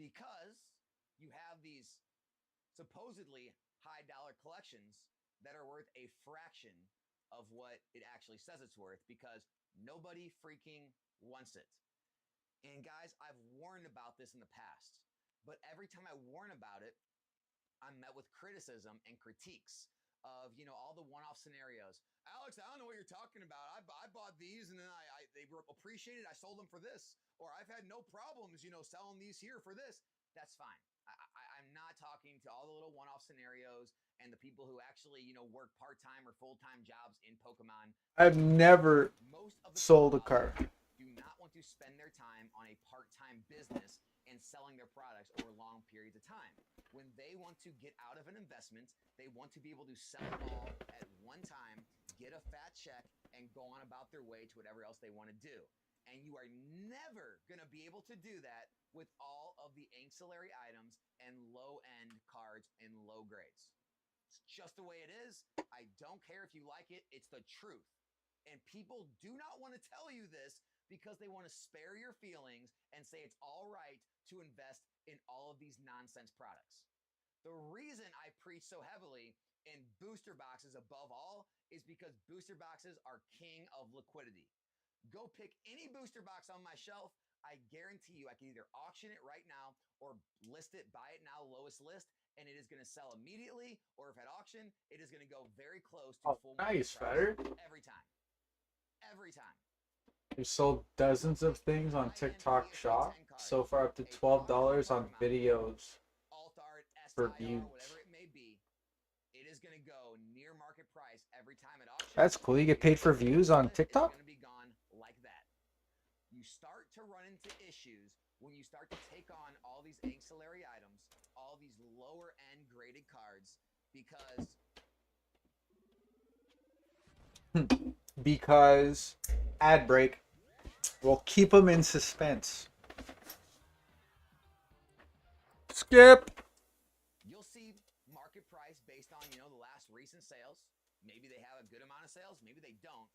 Because you have these supposedly high dollar collections that are worth a fraction of what it actually says it's worth because nobody freaking wants it. And guys, I've warned about this in the past, but every time I warn about it, I'm met with criticism and critiques of, all the one-off scenarios. Alex, I don't know what you're talking about. I bought these and then they were appreciated. I sold them for this. Or I've had no problems, selling these here for this. That's fine. I'm not talking to all the little one-off scenarios and the people who actually, work part-time or full-time jobs in Pokemon. I've never sold a card. Do not want to spend their time on a part-time business and selling their products over long periods of time. When they want to get out of an investment, they want to be able to sell it all at one time, get a fat check, and go on about their way to whatever else they want to do. And you are never going to be able to do that with all of the ancillary items and low-end cards in low grades. It's just the way it is. I don't care if you like it. It's the truth. And people do not want to tell you this because they want to spare your feelings and say it's all right to invest in all of these nonsense products. The reason I preach so heavily in booster boxes above all is because booster boxes are king of liquidity. Go pick any booster box on my shelf. I guarantee you I can either auction it right now or list it, buy it now, lowest list, and it is going to sell immediately, or if at auction, it is going to go very close to full market Nice, price. Fetter. Every time. Every time. We've sold dozens of things on TikTok Shop. So far up to $12 on videos for views. Whatever it may be, it is going to go near market price every time at auction. That's cool. You get paid for views on TikTok? It's going to be gone like that. You start to run into issues when you start to take on all these ancillary items, all these lower end graded cards, because ad break will keep them in suspense. Skip. You'll see market price based on, the last recent sales. Maybe they have a good amount of sales, maybe they don't.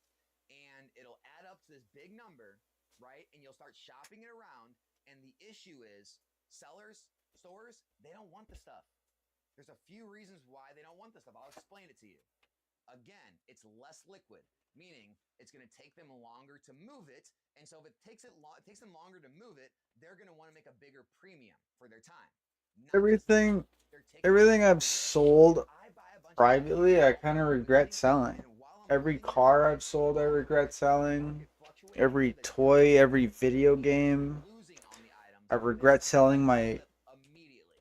and it'll add up to this big number, right? And you'll start shopping it around. And the issue is sellers, stores, they don't want the stuff. There's a few reasons why they don't want the stuff. I'll explain it to you. Again, it's less liquid, meaning it's going to take them longer to move it. And so if it takes them longer to move it, they're going to want to make a bigger premium for their time. Everything I've sold privately, I kind of regret selling. Every car I've sold, I regret selling. Every toy, every video game. I regret selling my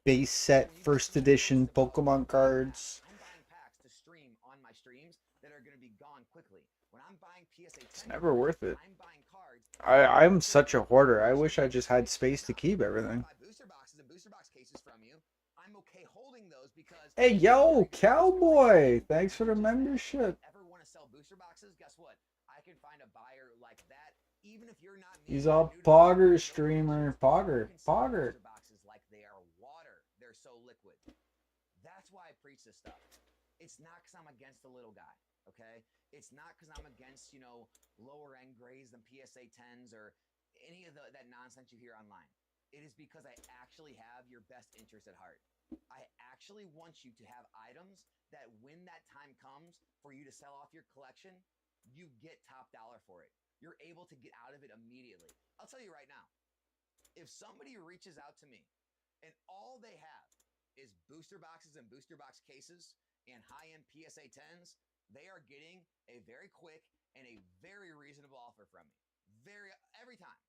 base set first edition Pokemon cards. I'm buying packs to stream on my streams that are going to be gone quickly. When I'm buying PSA 10, It's never worth it. I'm buying cards. I'm such a hoarder. I wish I just had space to keep everything. Buy booster boxes and booster box cases from you. I'm okay holding those because Hey, yo, Cowboy! Thanks for the membership. ever want to sell booster boxes? Guess what? I can find a buyer like that, even if you're not. He's a Pogger streamer. Pogger. Booster boxes like they are water. They're so liquid. That's why I preach this stuff. It's not because I'm against the little guy, okay? It's not because I'm against, lower end grades than PSA 10s or any of that nonsense you hear online. It is because I actually have your best interest at heart. I actually want you to have items that when that time comes for you to sell off your collection, you get top dollar for it. You're able to get out of it immediately. I'll tell you right now, if somebody reaches out to me and all they have is booster boxes and booster box cases and high-end PSA 10s, they are getting a very quick and a very reasonable offer from me. Every time.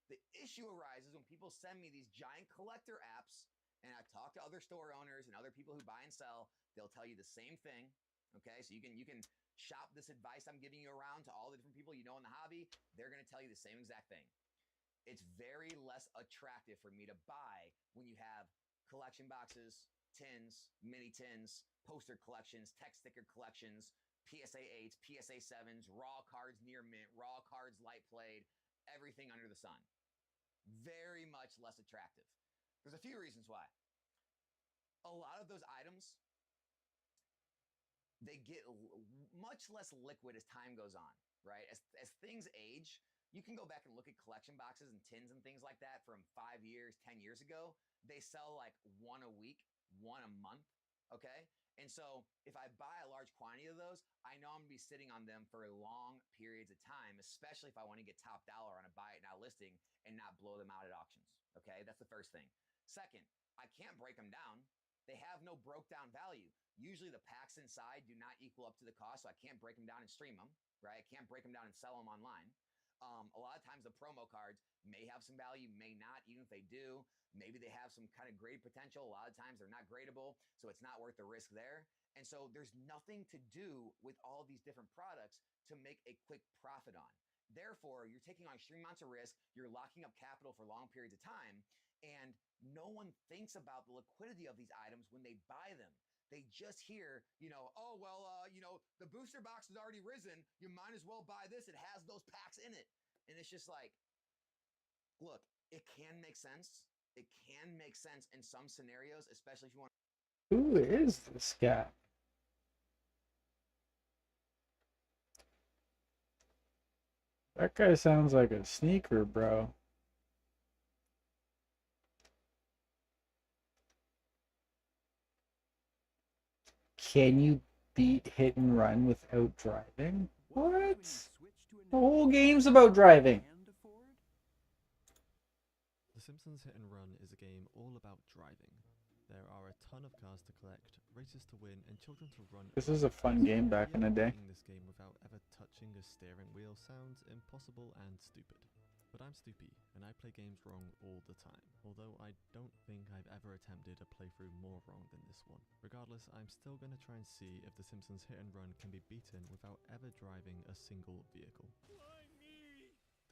The issue arises when people send me these giant collector apps, and I talk to other store owners and other people who buy and sell. They'll tell you the same thing. Okay, so you can shop this advice I'm giving you around to all the different people you know in the hobby. They're going to tell you the same exact thing. It's very less attractive for me to buy when you have collection boxes, tins, mini tins, poster collections, text sticker collections, PSA 8s, PSA 7s, raw cards near mint, raw cards light played, everything under the sun. Very much less attractive. There's a few reasons why. A lot of those items, they get much less liquid as time goes on, right? As things age, you can go back and look at collection boxes and tins and things like that from 5 years, 10 years ago. They sell like one a week, one a month, okay? And so if I buy a large quantity of those, I know I'm going to be sitting on them for long periods of time, especially if I want to get top dollar on a buy it now listing and not blow them out at auctions, okay? That's the first thing. Second, I can't break them down. They have no broke down value. Usually the packs inside do not equal up to the cost, so I can't break them down and stream them, right? I can't break them down and sell them online. A lot of times the promo cards may have some value, may not. Even if they do, maybe they have some kind of grade potential. A lot of times they're not gradable, so it's not worth the risk there. And so there's nothing to do with all these different products to make a quick profit on. Therefore, you're taking on extreme amounts of risk. You're locking up capital for long periods of time, and no one thinks about the liquidity of these items when they buy them. They just hear, the booster box has already risen. You might as well buy this. It has those packs in it. And it's just like, look, it can make sense. It can make sense in some scenarios, especially if you want. Who is this guy? That guy sounds like a sneaker, bro. Can you beat Hit and Run without driving? What? The whole game's about driving. The Simpsons Hit and Run is a game all about driving. There are a ton of cars to collect, races to win, and children to run. This is a fun game back in the day. Playing this game without ever touching a steering wheel sounds impossible and stupid. But I'm Stoopy, and I play games wrong all the time, although I don't think I've ever attempted a playthrough more wrong than this one. Regardless, I'm still going to try and see if The Simpsons Hit and Run can be beaten without ever driving a single vehicle.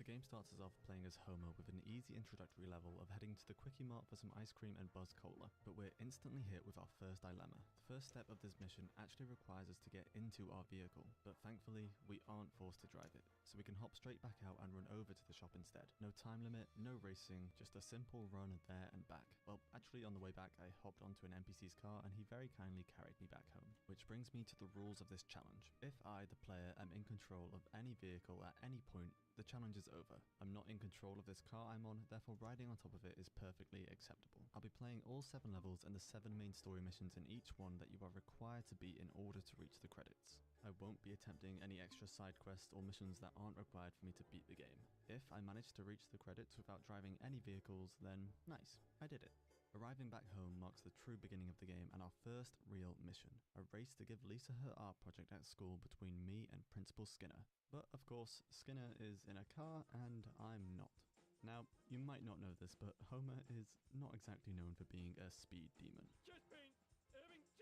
The game starts us off playing as Homer with an easy introductory level of heading to the Quickie Mart for some ice cream and Buzz Cola, but we're instantly hit with our first dilemma. The first step of this mission actually requires us to get into our vehicle, but thankfully we aren't forced to drive it, so we can hop straight back out and run over to the shop instead. No time limit, no racing, just a simple run there and back. Well, actually on the way back I hopped onto an NPC's car and he very kindly carried me back home. Which brings me to the rules of this challenge. If I, the player, am in control of any vehicle at any point, the challenge is over. I'm not in control of this car I'm on, therefore riding on top of it is perfectly acceptable. I'll be playing all 7 levels and the 7 main story missions in each one that you are required to beat in order to reach the credits. I won't be attempting any extra side quests or missions that aren't required for me to beat the game. If I manage to reach the credits without driving any vehicles, then nice, I did it. Arriving back home marks the true beginning of the game and our first real mission, a race to give Lisa her art project at school between me and Principal Skinner. But of course, Skinner is in a car and I'm not. Now, you might not know this, but Homer is not exactly known for being a speed demon.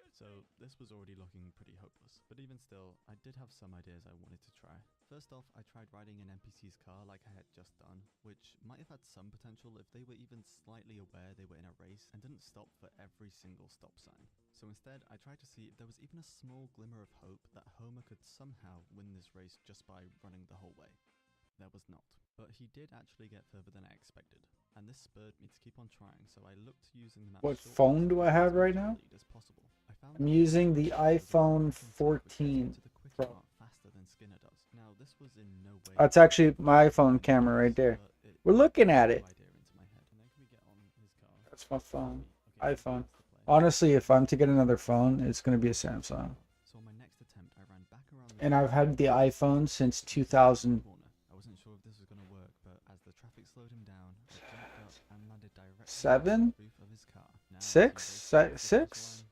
So this was already looking pretty hopeless, but even still, I did have some ideas I wanted to try. First off, I tried riding an NPC's car like I had just done, which might have had some potential if they were even slightly aware they were in a race and didn't stop for every single stop sign. So instead, I tried to see if there was even a small glimmer of hope that Homer could somehow win this race just by running the whole way. There was not. But he did actually get further than I expected, and this spurred me to keep on trying, so I looked to using the map. What phone do I have right now? I'm using the iPhone 14 Pro. Faster than Skinner does. Now, this was in no way That's actually my iPhone camera right there. We're looking at it. That's my phone. iPhone. Honestly, if I'm to get another phone, it's going to be a Samsung. So on my next attempt, I ran back around And I've had the iPhone since 2000. I wasn't sure if this was going to work, but as the traffic slowed him down, I jumped up and landed directly on 7? the roof of his car. Now, 6? I was 6?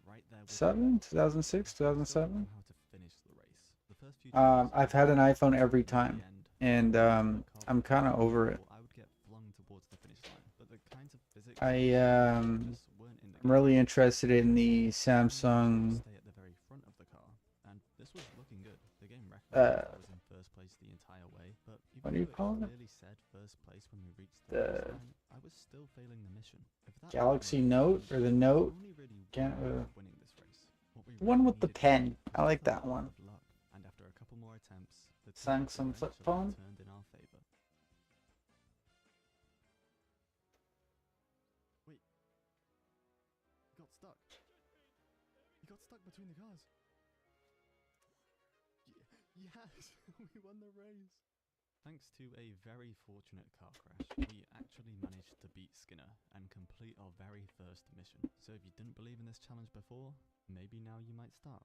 right there with 7? 2006? how 2007? to finish the race. The first few times I've had an iPhone every at the time. end, And I'm kind of over it. I would get flung towards the finish line, but the kinds of physics I'm just weren't in the really interested in the Samsung. stay at the very front of the car, and this was looking good. The game recognized I was in first place the entire way, but even What do you though call it? clearly said first place when we reached the The finish line, I was still failing the mission. If that Galaxy wasn't Note enough, or the we Note? only really Can't, won winning this race. What we one really with the needed pen. was I like just a that little one. bit of luck, and after a couple more attempts, the Samsung flip eventually phone? turned in our favor. Wait, he got stuck. He got stuck between the cars. Yes, we won the race. Thanks to a very fortunate car crash, we actually managed to beat Skinner and complete our very first mission. So if you didn't believe in this challenge before, maybe now you might start.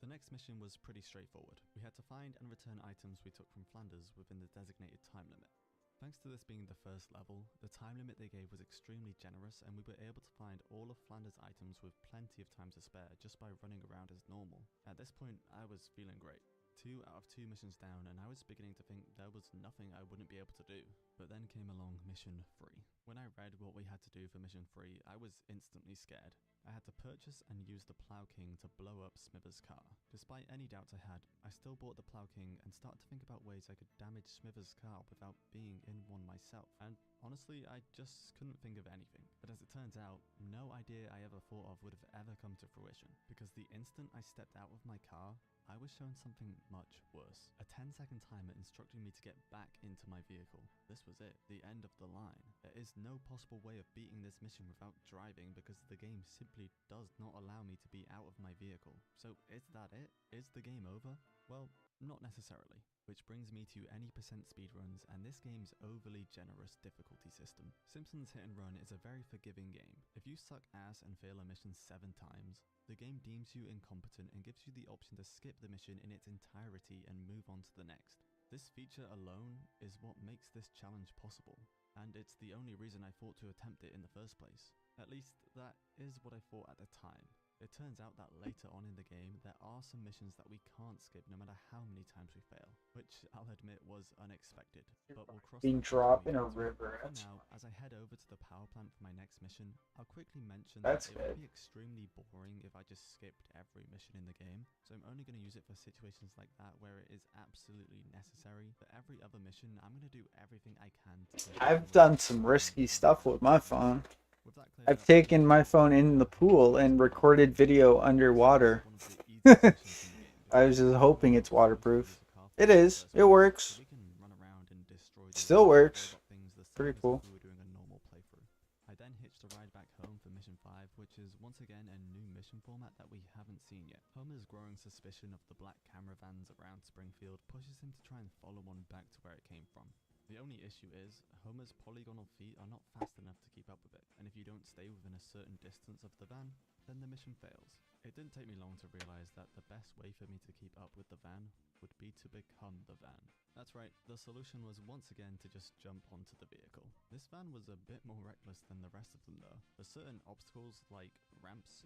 The next mission was pretty straightforward. We had to find and return items we took from Flanders within the designated time limit. Thanks to this being the first level, the time limit they gave was extremely generous and we were able to find all of Flanders' items with plenty of time to spare just by running around as normal. At this point, I was feeling great. 2 out of 2 missions down and I was beginning to think there was nothing I wouldn't be able to do. But then came along mission 3. When I read what we had to do for mission 3, I was instantly scared. I had to purchase and use the Plow King to blow up Smithers' car. Despite any doubts I had, I still bought the Plow King and started to think about ways I could damage Smithers' car without being in one myself. And honestly, I just couldn't think of anything. But as it turns out, no idea I ever thought of would have ever come to fruition. Because the instant I stepped out of my car, I was shown something much worse. A 10-second timer instructing me to get back into my vehicle. This was it, the end of the line. There is no possible way of beating this mission without driving because the game simply does not allow me to be out of my vehicle. So is that it? Is the game over? Well, not necessarily. Which brings me to any percent speedruns and this game's overly generous difficulty system. Simpsons Hit and Run is a very forgiving game. If you suck ass and fail a mission 7 times, the game deems you incompetent and gives you the option to skip the mission in its entirety and move on to the next. This feature alone is what makes this challenge possible, and it's the only reason I thought to attempt it in the first place. At least, that is what I thought at the time. It turns out that later on in the game, there are some missions that we can't skip no matter how many times we fail, which which I'll admit was unexpected, but we'll cross Being that bridge when dropped we in a get to it. river. For That's now, as I head over to the power plant for my next mission, I'll quickly mention That's that it would good. be extremely boring if I just skipped every mission in the game, so I'm only going to use it for situations like that where it is absolutely necessary. For every other mission, I'm going to do everything I can to keep I've it done away some from risky the stuff with my main phone. With that cleared I've up, taken my let's phone in the pool and recorded video underwater. One of the easiest missions in the game, I was because just all we hoping need it's is to waterproof. use a car It for the is. first It mission, works. so we can run around and destroy the Still works. robot things the same Pretty as cool. if we were doing a normal playthrough. I then hitched a ride back home for mission 5, which is once again a new mission format that we haven't seen yet. Homer's growing suspicion of the black camera vans around Springfield pushes him to try and follow one back to where it came from. The only issue is, Homer's polygonal feet are not fast enough to keep up with it, and if you don't stay within a certain distance of the van, then the mission fails. It didn't take me long to realize that the best way for me to keep up with the van would be to become the van. That's right, the solution was once again to just jump onto the vehicle. This van was a bit more reckless than the rest of them though. For certain obstacles like ramps,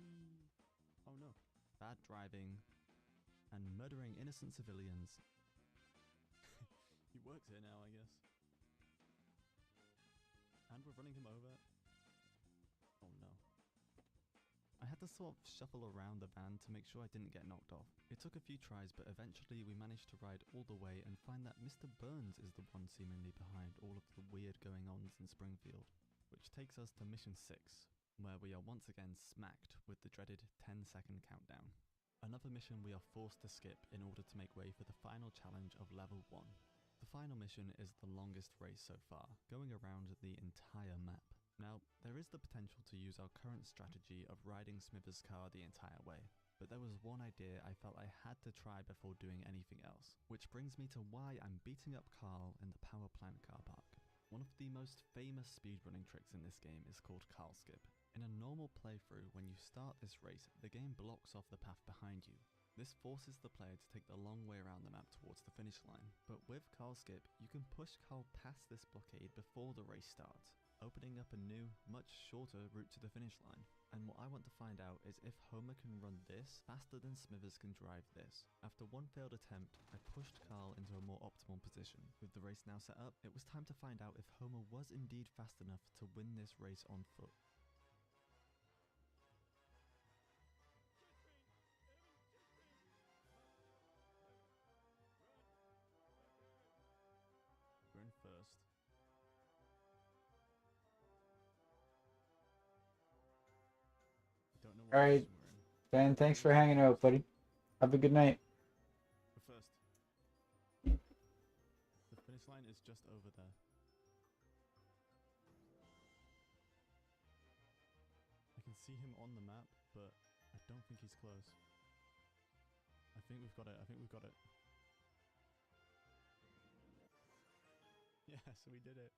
oh no, bad driving, and murdering innocent civilians. He works here now, I guess. And we're running him over. Oh no. I had to sort of shuffle around the van to make sure I didn't get knocked off. It took a few tries, but eventually we managed to ride all the way and find that Mr. Burns is the one seemingly behind all of the weird going-ons in Springfield. Which takes us to mission 6, where we are once again smacked with the dreaded 10-second countdown. Another mission we are forced to skip in order to make way for the final challenge of level 1. The final mission is the longest race so far, going around the entire map. Now, there is the potential to use our current strategy of riding Smithers' car the entire way, but there was one idea I felt I had to try before doing anything else, which brings me to why I'm beating up Carl in the power plant car park. One of the most famous speedrunning tricks in this game is called Carl Skip. In a normal playthrough, when you start this race, the game blocks off the path behind you. This forces the player to take the long way around the map towards the finish line, but with Carl Skip, you can push Carl past this blockade before the race starts, opening up a new, much shorter route to the finish line. And what I want to find out is if Homer can run this faster than Smithers can drive this. After one failed attempt, I pushed Carl into a more optimal position. With the race now set up, it was time to find out if Homer was indeed fast enough to win this race on foot. We're in first. Don't know what All right, position we're in. Ben, thanks for hanging out, buddy. Have a good night. We're first. The finish line is just over there. I can see him on the map, but I don't think he's close. I think we've got it. I think we've got it. Yes, we did it.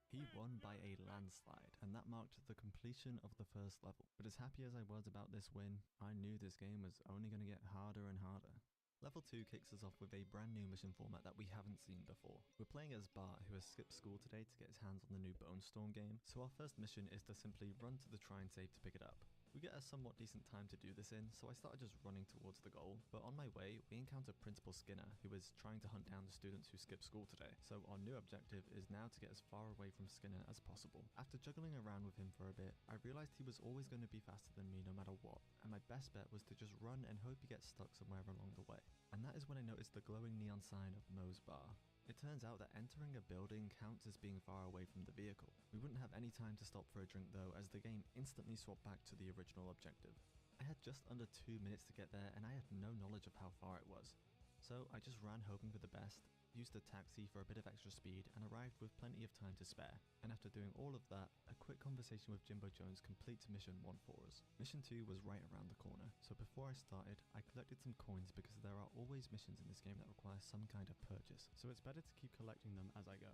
He won by a landslide, and that marked the completion of the first level. But as happy as I was about this win, I knew this game was only going to get harder and harder. Level 2 kicks us off with a brand new mission format that we haven't seen before. We're playing as Bart, who has skipped school today to get his hands on the new Bone Storm game, so our first mission is to simply run to the shrine save to pick it up. We get a somewhat decent time to do this in, so I started just running towards the goal, but on my way, we encounter Principal Skinner, who is trying to hunt down the students who skipped school today, so our new objective is now to get as far away from Skinner as possible. After juggling around with him for a bit, I realized he was always going to be faster than me no matter what, and my best bet was to just run and hope he gets stuck somewhere along the way. And that is when I noticed the glowing neon sign of Moe's Bar. It turns out that entering a building counts as being far away from the vehicle. We wouldn't have any time to stop for a drink though, as the game instantly swapped back to the original objective. I had just under 2 minutes to get there, and I had no knowledge of how far it was. So I just ran hoping for the best, used a taxi for a bit of extra speed, and arrived with plenty of time to spare. And after doing all of that, a quick conversation with Jimbo Jones completes mission 1 for us. Mission 2 was right around the corner, so before I started, I collected some coins because there are always missions in this game that require some kind of purchase, so it's better to keep collecting them as I go.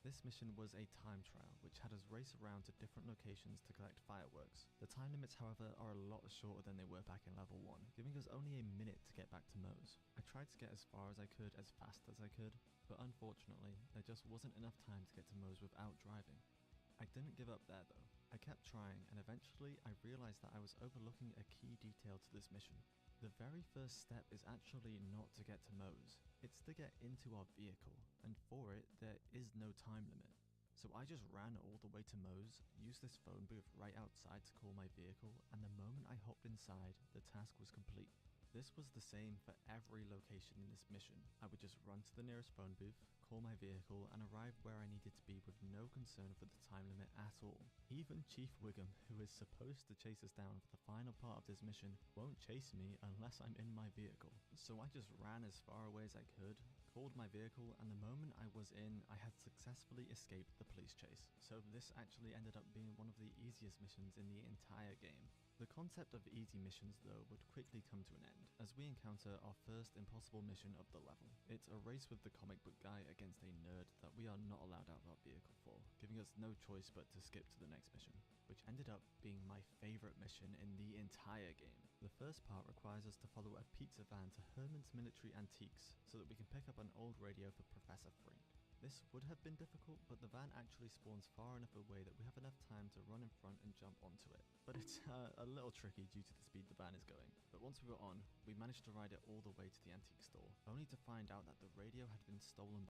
This mission was a time trial, which had us race around to different locations to collect fireworks. The time limits, however, are a lot shorter than they were back in level 1, giving us only a minute to get back to Moe's. I tried to get as far as I could, as fast as I could, but unfortunately, there just wasn't enough time to get to Moe's without driving. I didn't give up there though. I kept trying, and eventually I realized that I was overlooking a key detail to this mission. The very first step is actually not to get to Moe's, it's to get into our vehicle, and for it, there is no time limit. So I just ran all the way to Moe's, used this phone booth right outside to call my vehicle, and the moment I hopped inside, the task was complete. This was the same for every location in this mission. I would just run to the nearest phone booth, call my vehicle, and arrive where I needed to be with no concern for the time limit at all. Even Chief Wiggum, who is supposed to chase us down for the final part of this mission, won't chase me unless I'm in my vehicle. So I just ran as far away as I could, called my vehicle, and the moment I was in, I had successfully escaped the police chase. So this actually ended up being one of the easiest missions in the entire game. The concept of easy missions, though, would quickly come to an end, as we encounter our first impossible mission of the level. It's a race with the comic book guy against a nerd that we are not allowed out of our vehicle for, giving us no choice but to skip to the next mission, which ended up being my favorite mission in the entire game. The first part requires us to follow a pizza van to Herman's Military Antiques, so that we can pick up an old radio for Professor Frink. This would have been difficult, but the van actually spawns far enough away that we have enough time to run in front and jump onto it. But it's a little tricky due to the speed the van is going. But once we were on, we managed to ride it all the way to the antique store, only to find out that the radio had been stolen by